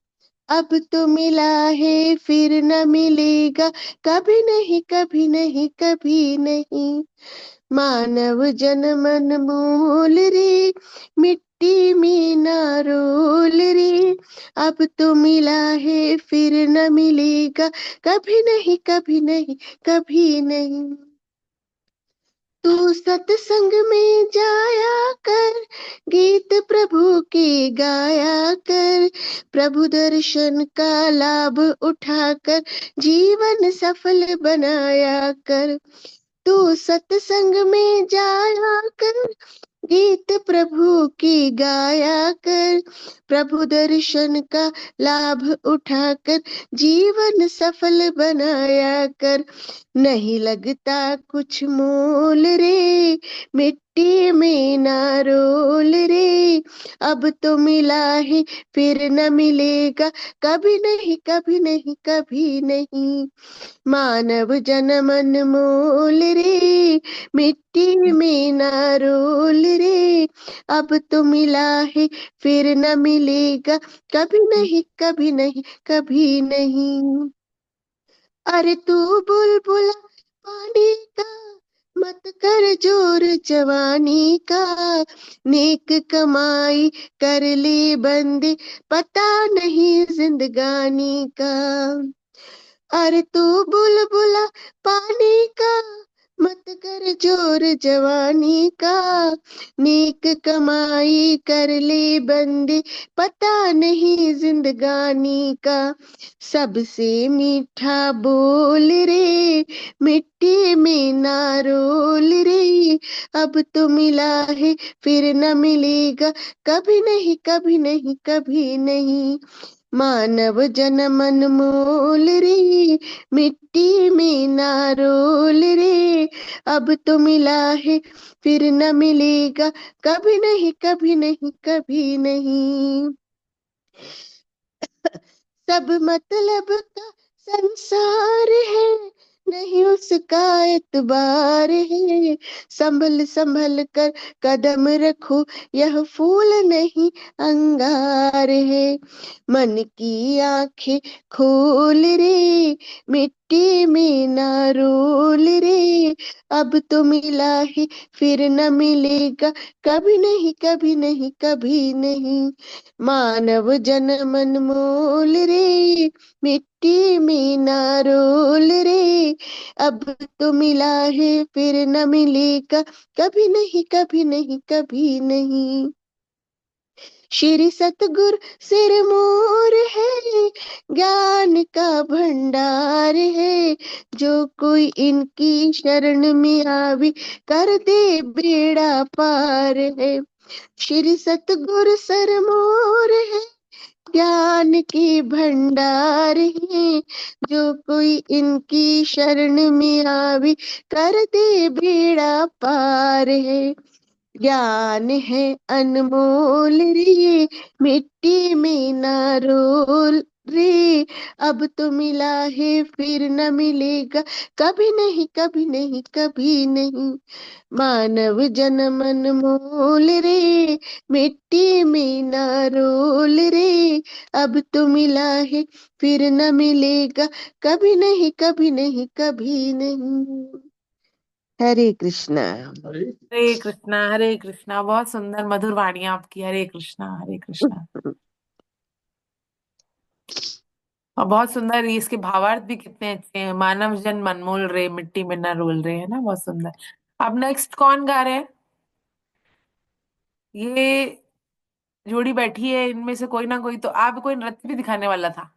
अब तो मिला है फिर न मिलेगा, कभी नहीं कभी नहीं कभी नहीं। मानव जन्म अनमोल रे, मिट्टी में ना रोल रे, अब तो मिला है फिर न मिलेगा, कभी नहीं कभी नहीं कभी नहीं। तू सत्संग में जाया कर, गीत प्रभु की गाया कर, प्रभु दर्शन का लाभ उठाकर जीवन सफल बनाया कर। तू सत्संग में जाया कर, गीत प्रभु की गाया कर, प्रभु दर्शन का लाभ उठाकर जीवन सफल बनाया कर। नहीं लगता कुछ मोल रे, मिट्टी में ना रोल रे, अब तो मिला है फिर न मिलेगा, कभी नहीं कभी नहीं कभी नहीं। मानव जन्म अनमोल रे, मिट्टी में ना रोल रे, अब तो मिला है फिर न मिलेगा, कभी नहीं कभी नहीं कभी नहीं। अरे तू बुलबुला पानी का, मत कर जोर जवानी का, नेक कमाई कर ले बंदे, पता नहीं जिंदगानी का। अरे तू बुलबुला पानी का, मत कर जोर जवानी का, नेक कमाई कर ले बंदे, पता नहीं जिंदगानी का। सबसे मीठा बोल रे, मिट्टी में ना रोल रे, अब तो मिला है फिर न मिलेगा, कभी नहीं कभी नहीं कभी नहीं। मानव जन्म अनमोल रे, मिट्टी में ना रोल रे, अब तो मिला है फिर न मिलेगा, कभी नहीं कभी नहीं कभी नहीं। सब मतलब का संसार है, नहीं उसका एतबार है, संभल संभल कर कदम रखो, यह फूल नहीं अंगार है। मन की आंखें खोल रे, मिट्टी में ना रोल रे, अब तो मिला है फिर न मिलेगा, कभी नहीं कभी नहीं कभी नहीं। मानव जन्म अनमोल रे, मिट्टी में ना रोल रे, अब तो मिला है फिर न मिलेगा, कभी नहीं कभी नहीं कभी नहीं। श्री सतगुरु सिरमौर है, ज्ञान का भंडार है, जो कोई इनकी शरण में आवे, कर दे बेड़ा पार है। श्री सतगुरु सिरमौर है, ज्ञान की भंडार है, जो कोई इनकी शरण में आवे, कर दे बेड़ा पार है। ज्ञान है अनमोल रे, मिट्टी में ना रोल रे, अब तो मिला है फिर न मिलेगा, कभी नहीं कभी नहीं कभी नहीं। मानव जन्म अनमोल रे, मिट्टी में ना रोल रे, अब तो मिला है फिर न मिलेगा, कभी नहीं कभी नहीं कभी नहीं। हरे कृष्णा। हरे कृष्णा, बहुत सुंदर मधुर वाणी आपकी। हरे कृष्णा, हरे कृष्णा। और बहुत सुंदर, ये इसके भावार्थ भी कितने अच्छे हैं। मानव जन मनमोल रे, मिट्टी में न रोल रहे, है ना, बहुत सुंदर। अब नेक्स्ट कौन गा रहे हैं? ये जोड़ी बैठी है, इनमें से कोई ना कोई तो, आप कोई नृत्य भी दिखाने वाला था।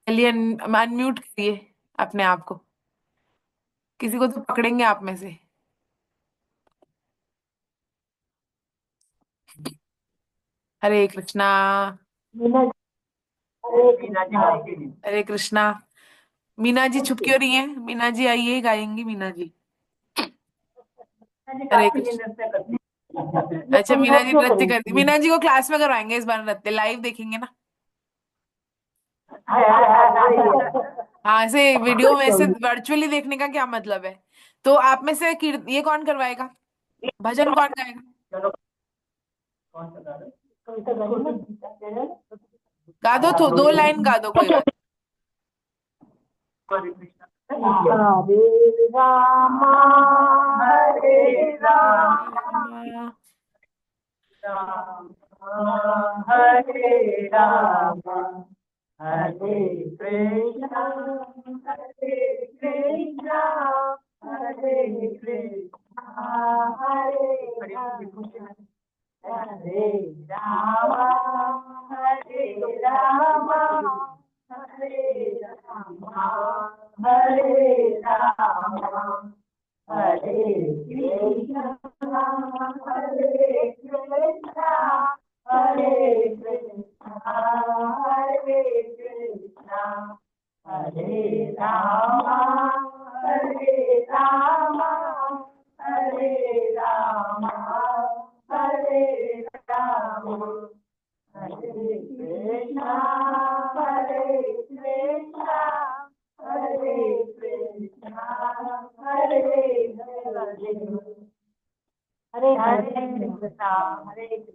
चलिए अनम्यूट करिए अपने आप को, किसी को तो पकड़ेंगे आप में से। हरे कृष्णा। हरे कृष्णा। मीना जी छुप क्यों रही हैं? मीना जी आइए, गाएंगी मीना जी। हरे कृष्ण। अच्छा, मीना जी नृत्य करती। मीना जी को क्लास में करवाएंगे इस बार, नृत्य लाइव देखेंगे ना। हाँ, ऐसे वीडियो में, ऐसे वर्चुअली देखने का क्या मतलब है? तो आप में से ये कौन करवाएगा? भजन कौन गाएगा? गा दो तो, 2 लाइन गा दो, कोई बात नहीं।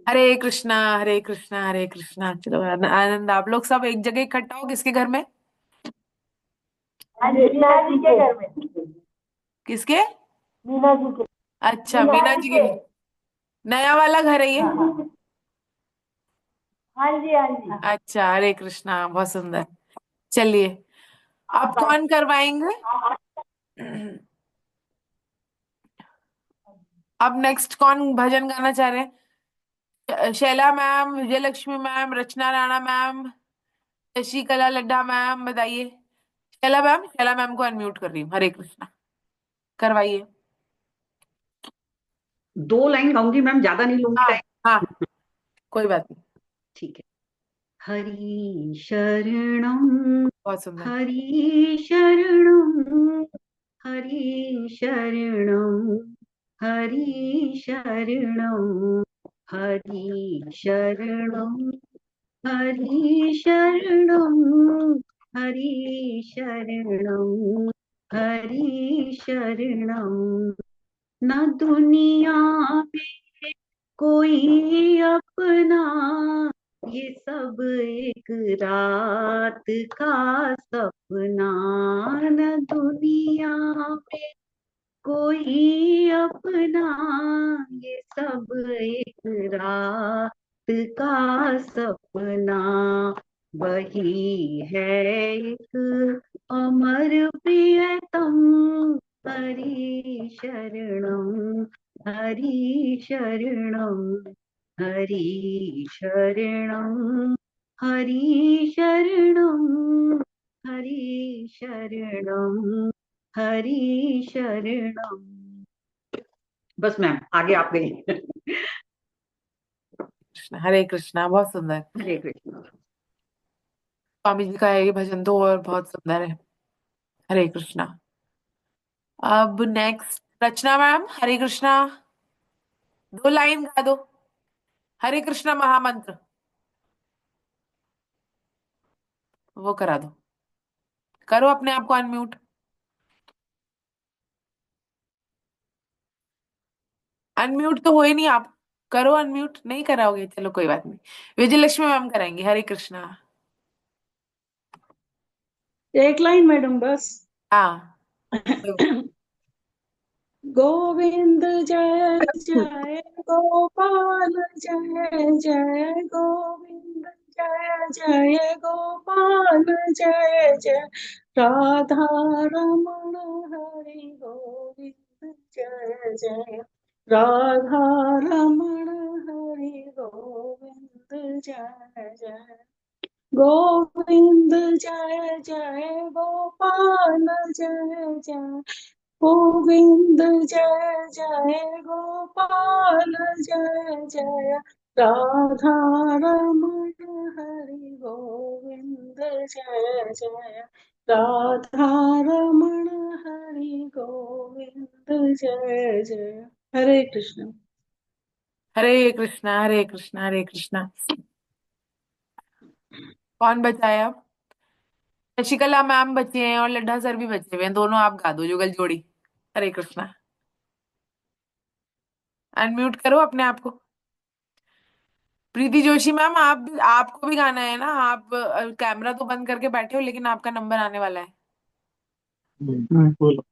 हरे कृष्णा, हरे कृष्णा, हरे कृष्णा। चलो आनंद, आप लोग सब एक जगह इकट्ठा हो, किसके घर में? किसके? अच्छा, मीना जी के। नया वाला घर है ये? अच्छा, हरे कृष्णा, बहुत सुंदर। चलिए, अब कौन करवाएंगे? अब नेक्स्ट कौन भजन गाना चाह रहे हैं? शैला मैम, विजयलक्ष्मी मैम, रचना राणा मैम, शशिकला लड्डा मैम, बताइए। शैला मैम, शैला मैम को अनम्यूट कर रही हूँ। हरे कृष्णा, करवाइए। 2 लाइन गाऊंगी मैम, ज्यादा नहीं लूंगी हाँ टाइम। हाँ, कोई बात नहीं। ठीक है। हरि शरणम, बहुत सुंदर। हरि शरणम, हरि शरणम, हरि शरणम, हरि शरणम, हरि शरणम, हरि शरणम, हरि शरणम। न दुनिया में कोई अपना, ये सब एक रात का सपना। न दुनिया में कोई अपना, ये सब एक रात का सपना। वही है एक अमर प्रियतम, हरि शरणम, हरि शरणम, हरि शरणम, हरि शरणम, हरि शरणम, हरि शरणम। बस मैम, आगे आप गई। कृष्ण, हरे कृष्णा, बहुत सुंदर। हरे कृष्ण। स्वामी जी का है ये भजन तो, और बहुत सुंदर है। हरे कृष्णा। अब नेक्स्ट रचना मैम, हरे कृष्णा। 2 लाइन गा दो हरे कृष्णा महामंत्र, वो करा दो। करो अपने आप को अनम्यूट। अनम्यूट तो हो ही नहीं आप। करो अनम्यूट, नहीं कराओगे, चलो कोई बात नहीं, विजयलक्ष्मी मैम कराएंगे हरे कृष्णा। एक लाइन मैडम बस। हाँ। गोविंद जय जय गोपाल जय जय गोविंद जय जय गोपाल जय जय राधा रमण हरि गोविंद जय जय राधा रमण हरि गोविंद जय जय गोविंद जय जय गोपाल जय जय गोविंद जय जय गोपाल जय जय राधा रमण हरि गोविंद जय जय राधा रमण हरि गोविंद जय जय। हरे कृष्ण। हरे कृष्णा हरे कृष्णा हरे कृष्णा। कौन बचा है अब? शशिकला मैम बचे हैं और लड्ढा सर भी बचे हुए हैं, दोनों आप गा दो जुगल जोड़ी। हरे कृष्णा। अनम्यूट करो अपने आप को। प्रीति जोशी मैम आपको भी गाना है ना? आप कैमरा तो बंद करके बैठे हो, लेकिन आपका नंबर आने वाला है। बोलो।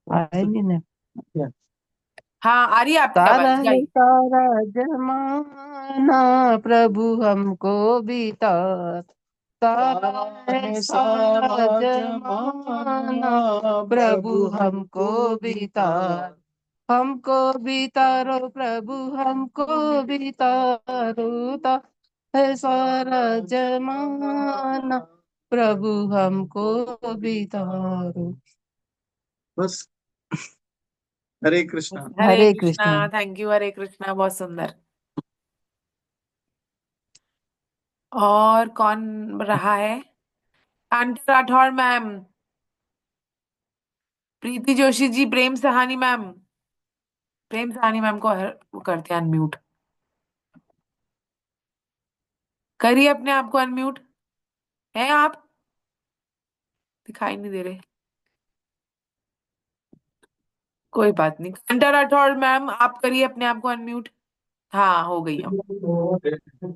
आएंगे ना। हाँ आ रही है आपकी सारा आवाज, है गाइए। सारा जमाना प्रभु हमको बीता, सारा है सारा जमाना प्रभु हमको बीता, हमको बितारो प्रभु हमको बितारो, ता है सारा जमाना प्रभु हमको बितारो। बस। हरे कृष्णा। हरे हरे कृष्णा। कृष्णा। थैंक यू, हरे कृष्णा, बहुत सुंदर। और कौन रहा है? आंटी राठौर मैम, प्रीति जोशी जी, प्रेम सहानी मैम। प्रेम सहानी मैम को वो करते हैं अनम्यूट। करिए अपने आप को अनम्यूट। हैं आप? दिखाई नहीं दे रहे। कोई बात नहीं, घंटा राठौर मैम आप करिए अपने आप को अनम्यूट। हाँ हो गई हम।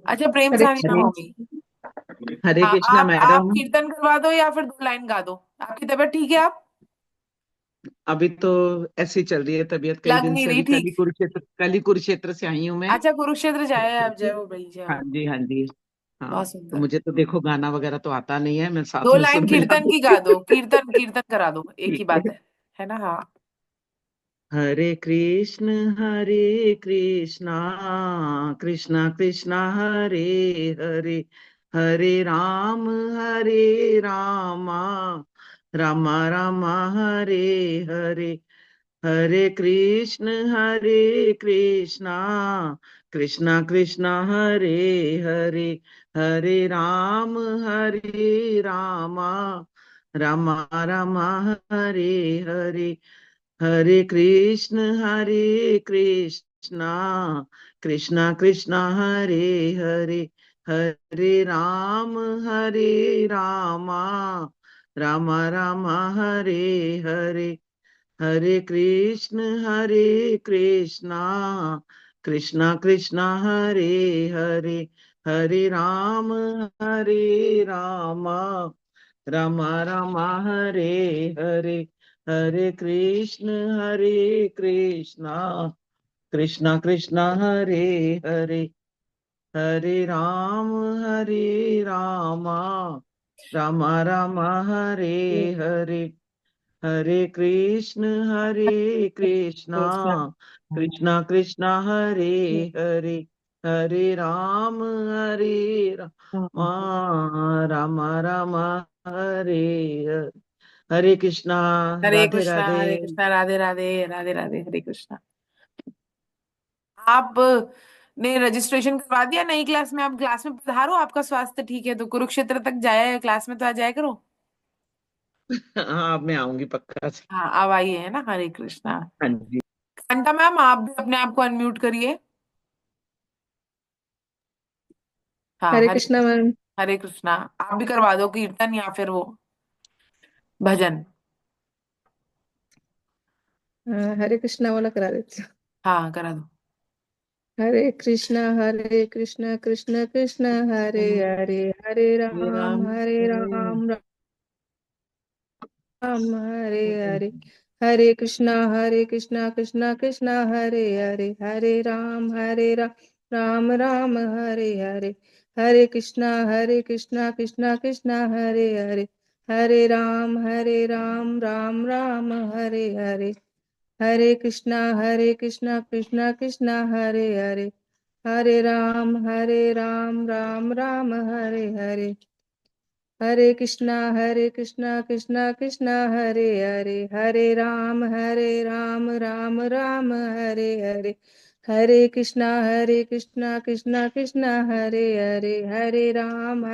अच्छा प्रेम हरे सहानी मैम कृष्ण। हो गई। हरे हाँ कृष्णा आप मैडम। कीर्तन करवा दो या फिर 2 लाइन गा दो। आपकी तबीयत ठीक है? आप अभी तो ऐसी चल रही है तबीयत, कई लग दिन नहीं से। रही अभी ठीक। कल ही कुरुक्षेत्र से आई हूँ मैं। अच्छा कुरुक्षेत्र जाए आप, जय हो भाई, जय हाँ हो। जी, हाँ जी। हाँ। बहुत तो सुंदर। मुझे तो देखो गाना वगैरह तो आता नहीं है, मैं 2 साथ में लाइन सुर मिला कीर्तन की गा दूंगी। दो, कीर्तन कीर्तन करा दो, एक ही ठीक बात है। है ना? हाँ। हरे कृष्णा कृष्णा कृष्णा हरे हरे, हरे राम रामा रामा हरे हरे, हरे कृष्णा कृष्णा कृष्णा हरे हरे, हरे रामा रामा रामा हरे हरे, हरे कृष्णा कृष्णा कृष्णा हरे हरे, हरे रामा रामा रामा हरे हरे, हरे कृष्णा कृष्णा कृष्णा हरे हरे, हरे रामा रामा रामा हरे हरे, हरे कृष्णा कृष्णा कृष्णा हरे हरे, हरे रामा रामा रामा हरे हरे, हरे कृष्णा कृष्णा कृष्णा हरे हरे, हरे राम राम राम हरे हरे। हरे कृष्णा। हरे राधे कृष्णा राधे। हरे कृष्णा, राधे राधे राधे राधे, हरे कृष्णा। आप ने रजिस्ट्रेशन करवा दिया नई क्लास में? आप क्लास में पधारो, आपका स्वास्थ्य ठीक है तो कुरुक्षेत्र तक जाया क्लास में तो आ जाया करो। हाँ, अब मैं आऊंगी पक्का से। हाँ अब आइए, है ना? हरे कृष्णा। हाँ जी। कांता मैम, आप भी अपने आप को अनम्यूट करिए। हाँ, हरे कृष्णा मैम। हरे कृष्णा। आप भी करवा दो कीर्तन या फिर वो भजन। हरे कृष्णा वाला करा देती हूँ। हाँ, करा दो। हरे कृष्णा कृष्ण कृष्ण हरे हरे, हरे राम राम हरे हरे, हरे कृष्णा कृष्ण कृष्ण हरे हरे, हरे राम राम राम हरे हरे, हरे कृष्णा कृष्ण कृष्ण हरे हरे, हरे राम राम राम हरे हरे, हरे कृष्णा कृष्ण कृष्ण हरे हरे, हरे राम राम राम हरे हरे, हरे कृष्णा कृष्ण कृष्ण हरे हरे, हरे राम राम राम हरे हरे, हरे कृष्णा कृष्ण कृष्ण हरे हरे, हरे राम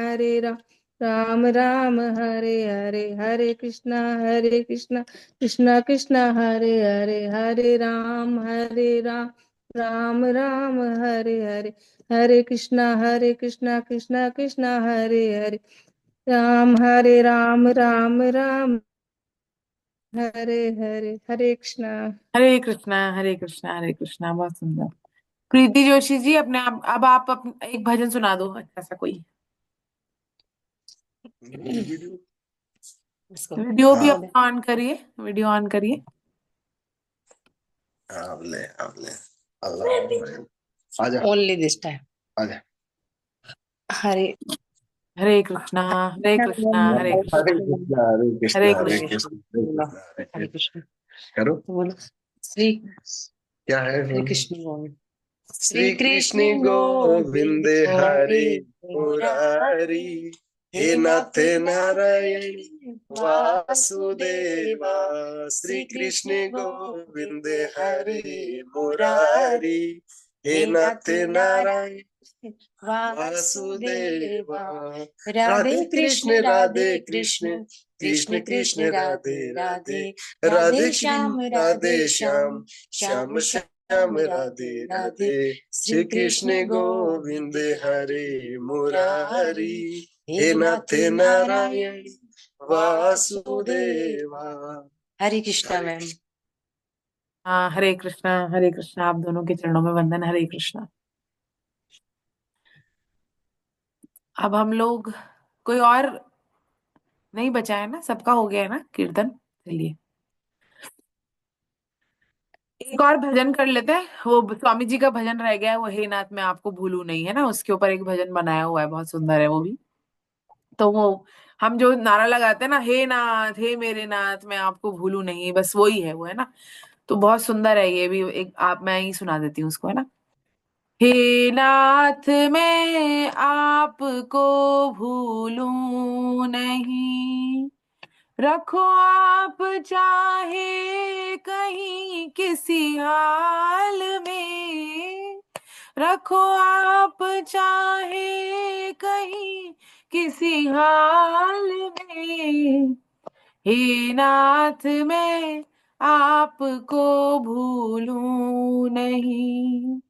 राम राम हरे हरे, हरे कृष्णा कृष्ण कृष्ण हरे हरे, हरे राम राम राम हरे हरे, हरे कृष्णा कृष्ण कृष्ण हरे हरे, राम राम राम हरे हरे, हरे कृष्णा। हरे कृष्णा हरे कृष्णा हरे कृष्णा। बहुत सुंदर। प्रीति जोशी जी, अपने आप अब आप एक भजन सुना दो अच्छा सा कोई। वीडियो भी अपना ऑन करिए, वीडियो ऑन करिए। Only this time. Hare Hare Krishna Hare Krishna Hare Krishna Hare Hare Krishna. Krishna. बोलो, हरे कृष्ण करो तो बोलो। श्री क्या है हरे कृष्ण गोविंद, श्री कृष्ण गोविंद हरे मुरारी, हे नाथ नारायण वासुदेवा, श्री कृष्ण गोविंद हरे मुरारी, हे नाथ नारायण वासुदेवा, राधे कृष्ण कृष्ण कृष्ण राधे राधे, राधे श्याम श्याम श्याम राधे राधे, श्री कृष्ण गोविंद हरे मुरारी, हे नाथ नारायण वासुदेवा। हरे कृष्णा मैम। हाँ, हरे कृष्णा। आप दोनों के चरणों में वंदन। हरे कृष्णा। अब हम लोग, कोई और नहीं बचा है ना? सबका हो गया है ना कीर्तन? चलिए एक और भजन कर लेते हैं। वो स्वामी जी का भजन रह गया है, वो हे नाथ मैं आपको भूलू नहीं, है ना? उसके ऊपर एक भजन बनाया हुआ है, बहुत सुंदर है वो भी। तो वो हम जो नारा लगाते हैं ना, हे नाथ हे मेरे नाथ मैं आपको भूलू नहीं, बस वही है वो, है ना? तो बहुत सुंदर है ये भी। एक आप, मैं ही सुना देती हूँ उसको, है ना? हे नाथ मैं आपको भूलूं नहीं, रखो आप चाहे कहीं किसी हाल में, रखो आप चाहे कहीं किसी हाल में, हे नाथ मैं आपको भूलूं नहीं,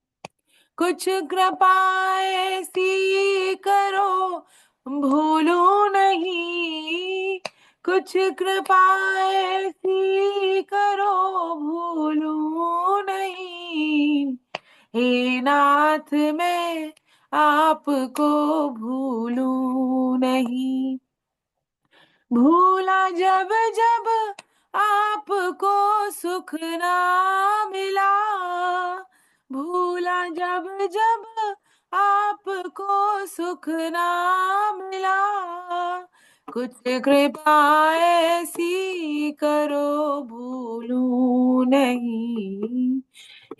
कुछ कृपा ऐसी करो भूलूं नहीं, कुछ कृपा ऐसी करो भूलूं नहीं, हे नाथ मैं आपको भूलूं नहीं, भूला जब जब आपको सुख ना मिला, भूला जब जब आपको सुख ना मिला, कुछ कृपा ऐसी करो भूलूं नहीं,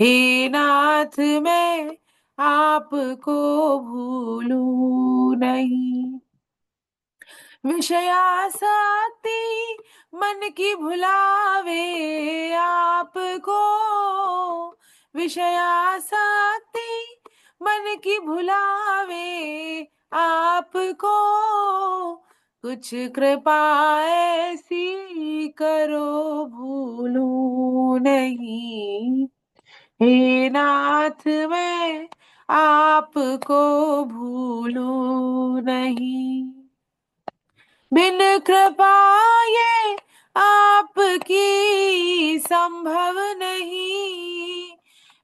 हे नाथ मैं आपको भूलूं नहीं, विषयासक्ति मन की भुलावे आपको, विषयासक्ति मन की भुलावे आपको, कुछ कृपा ऐसी करो भूलूं नहीं, हे नाथ मैं आपको भूलूं नहीं, बिन कृपा ये आपकी संभव नहीं,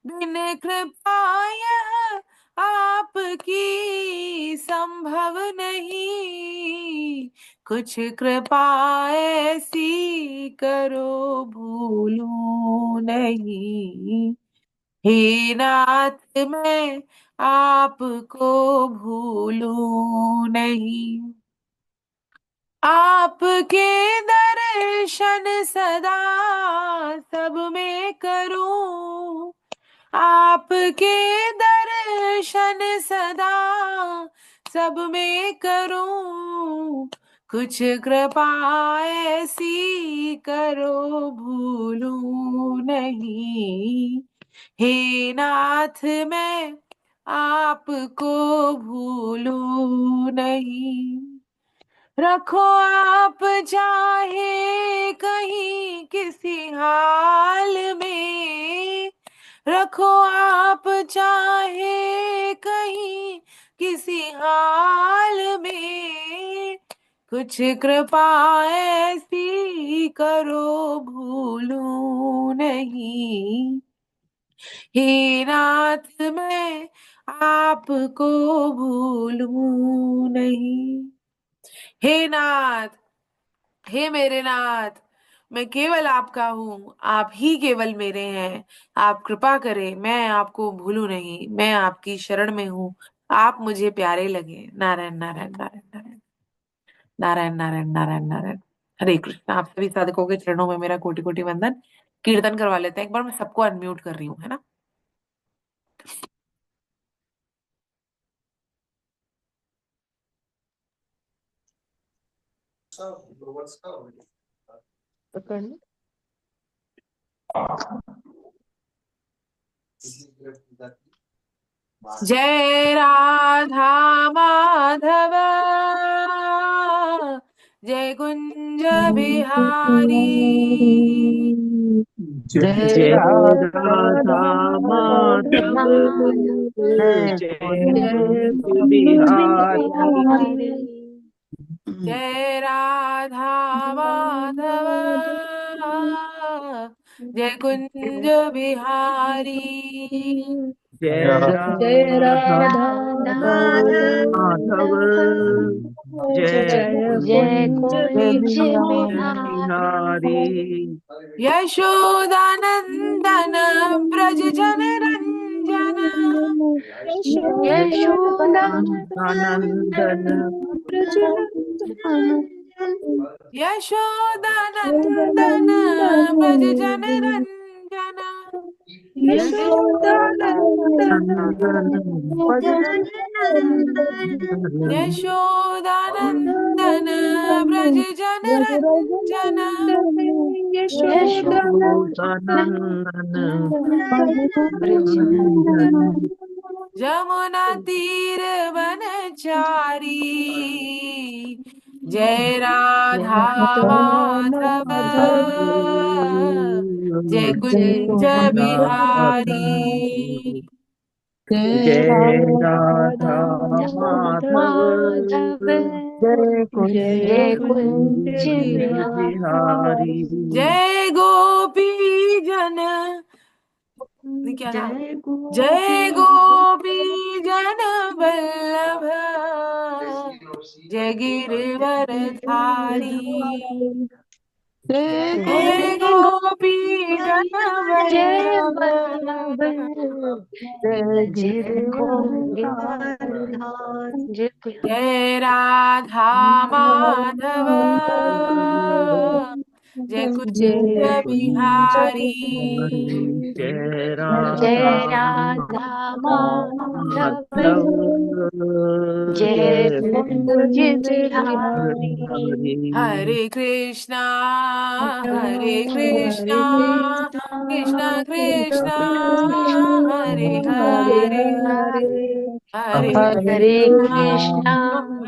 बिन कृपा यह आपकी संभव नहीं, कुछ कृपा ऐसी करो भूलूं नहीं। हे नाथ मैं आपको भूलूं नहीं, आपके दर्शन सदा सब में करूं, आपके दर्शन सदा सब में करूं, कुछ कृपा ऐसी करो भूलूं नहीं। हे नाथ मैं आपको भूलूं नहीं, रखो आप चाहे कहीं किसी हाल में, रखो आप चाहे कहीं किसी हाल में, कुछ कृपा ऐसी करो भूलूं नहीं। हे नाथ मैं आपको भूलूं नहीं। हे नाथ, हे मेरे नाथ, मैं केवल आपका हूँ, आप ही केवल मेरे हैं। आप कृपा करें, मैं आपको भूलूं नहीं, मैं आपकी शरण में हूँ, आप मुझे प्यारे लगे। नारायण नारायण नारायण नारायण नारायण नारायण नारायण नारायण। हरे कृष्ण। आप सभी साधकों के चरणों में मेरा कोटि कोटि वंदन। कीर्तन करवा लेते हैं एक बार, मैं सबको अनम्यूट कर रही हूँ, है ना। जय राधा माधव, जय कुंज बिहारी, जय जय राधा राधा माधव, जय जय कुंज कुंज बिहारी। बिहारी। जय राधा माधव, जय कुंज बिहारी, जय जय राधा राधा माधव, जय जय कुंज कुंज बिहारी। यशोदानंदन ब्रज जन रंजन, यशोदा आनंदन यशोदानंदन ब्रज जन रंजन, यशोदानंदन यशोदानंदन ब्रज जन रंजन, यशोदानंदन नंदन। जमुना तीर वनचारी, जय राधा माधव, जय कुंज बिहारी, जय राधा माधव, जय जय कुंज बिहारी। जय गोपी जन, क्या नाम, जय गोपी जन वल्लभ, जय गिरवर धारी, जय गोपी जन जय वल्लभ, वल्लभ जय जय राधा माधव, जय कुंज बिहारी, जय जय राधा राधा माधव माधव, जय जय कुंज बिहारी। हरे कृष्णा हरे कृष्णा कृष्णा हरे हरे हरे, हरे हरे हरे कृष्णा कृष्णा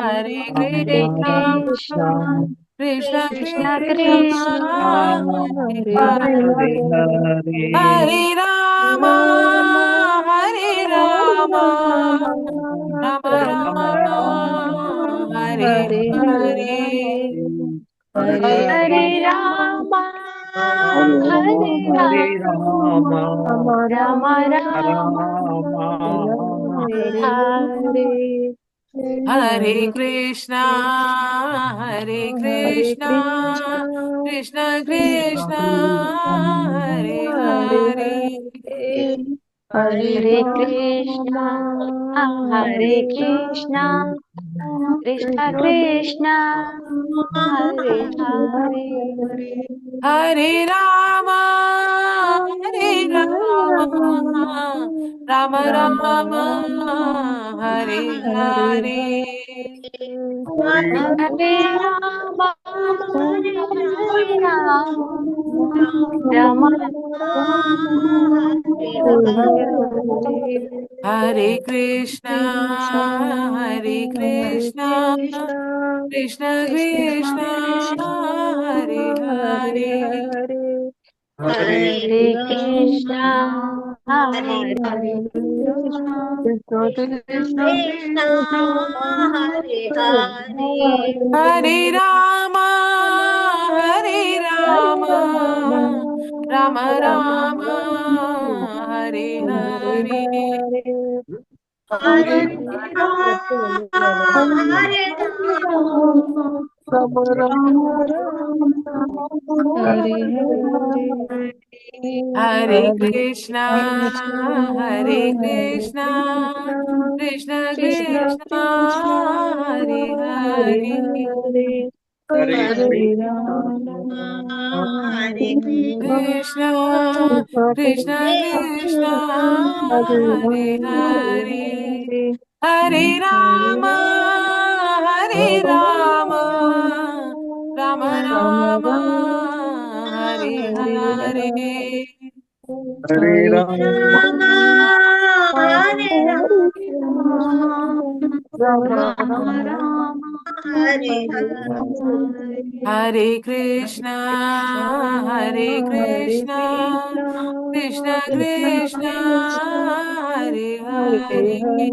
हरे हरे कृष्णा कृष्णा कृष्ण कृष्ण कृष्ण कृष्ण हरे हरे हरे हरे हरे राम हरे राम राम राम राम राम हरे हरे हरे हरे हरे राम हरे हरे राम राम राम राम राम हरे हरे हरे हरे कृष्णा हरे कृष्ण कृष्ण कृष्ण कृष्ण कृष्ण हरे हरे हरे हरे हरे हरे राम कृष्ण हरे हरे कृष्ण राम कृष्ण कृष्ण कृष्ण कृष्ण हरे हरे हरे हरे राम राम राम राम राम हरे हरे हरे हरे हरे राम हरे राम राम राम हरे हरे हरे कृष्णा हरे कृष्ण कृष्ण कृष्ण कृष्ण कृष्ण हरे हरे हरे हरे हरे हरे कृष्ण राम हरे हरे कृष्ण कृष्ण कृष्ण कृष्ण हरे हरे हरे हरे राम राम राम हरे हरे हरे हरे हरे राम हरे राम राम राम राम हरे हरे हरे हरे कृष्णा कृष्ण हरे कृष्णा कृष्ण कृष्ण कृष्ण कृष्णा कृष्ण हरे हरे हरे हरे हरे राम हरे कृष्ण कृष्ण कृष्ण हरे हरे हरे हरे राम राम राम राम राम हरे हरे हरे हरे हरे हरे राम हरे राम राम राम राम हरे हरे हरे हरे कृष्णा कृष्ण हरे कृष्णा कृष्ण कृष्ण कृष्ण कृष्णा कृष्ण हरे हरे हरे हरे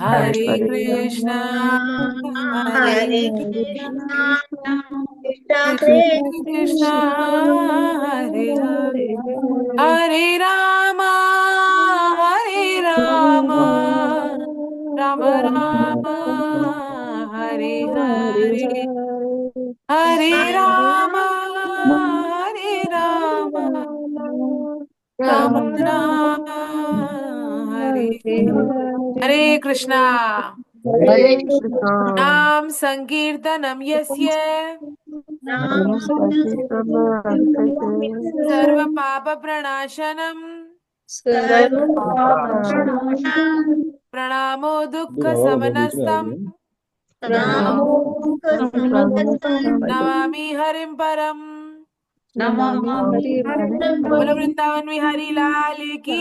हरे हरे कृष्णा राम हरे हरे हरे कृष्ण कृष्ण कृष्ण कृष्ण कृष्ण कृष्ण कृष्ण कृष्ण हरे हरे हरे हरे हरे राम राम राम हरे हरे हरे हरे हरे हरे राम राम राम राम राम हरे हरे हरे हरे कृष्णा हरे कृष्ण नाम संकीर्तनम यस्य नाम संकीर्तन सर्व पाप प्रणाशनम सर्व पाप प्रणाशन प्रणामो दुःख समनस्तम प्रणामो समस्तम नमामि हरिं परम। नमामि हरि बोलो परम वृंदावन बिहारी लाल की, की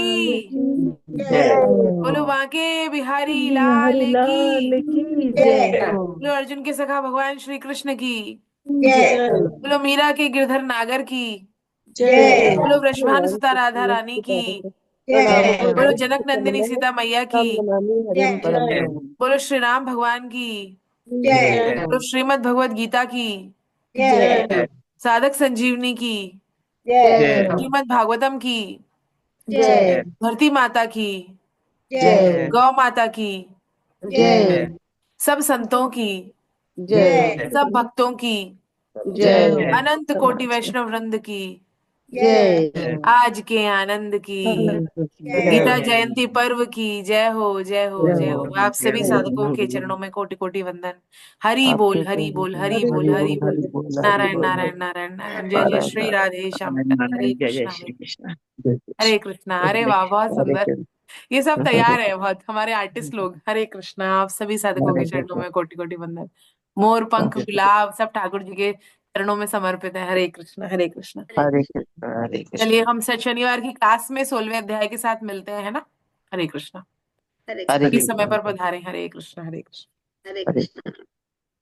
जय बोलो बांके बिहारी लाल हरि की, लाल की जय जय हो बोलो अर्जुन के सखा भगवान श्री कृष्ण की, जय जय बोलो मीरा के गिरधर नागर की, जय बोलो वृषभानु सुता राधा रानी की, जय बोलो जनक नंदिनी सीता मैया की, जय जय बोलो श्री राम भगवान की, जय बोलो श्रीमद् भगवत गीता की, जय साधक संजीवनी की, जय श्रीमद् भागवतम की, जय धरती माता की, जय गौ माता की, जय सब संतों की, जय सब भक्तों की, जय हो अनंत कोटि वैष्णव वृंद की, जय आज के आनंद की, गीता जय जयंती पर्व की जय हो जय हो जय हो। आप सभी साधकों के चरणों में कोटि कोटि वंदन। हरि बोल हरि बोल हरि बोल हरि बोल। नारायण नारायण नारायण नारायण। जय जय श्री राधे श्याम। हरे जय जय कृष्णा श्री कृष्ण हरे कृष्णा। अरे वाह बहुत हरे सुंदर। कृष्ण ये सब तैयार है बहुत हमारे आर्टिस्ट लोग। हरे कृष्णा। आप सभी साधकों के चरणों में कोटि कोटि वंदन। मोर पंख गुलाब सब ठाकुर जी के चरणों में समर्पित है। हरे कृष्णा हरे कृष्णा। हरे कृष्ण हरे चलिए कृष्ण हम शनिवार की क्लास में 16वें अध्याय के साथ मिलते हैं, है ना। हरे कृष्णा। हरे हरे इस समय कृष्ण पर पधारे। हरे कृष्णा हरे कृष्ण। हरे हरे कृष्ण।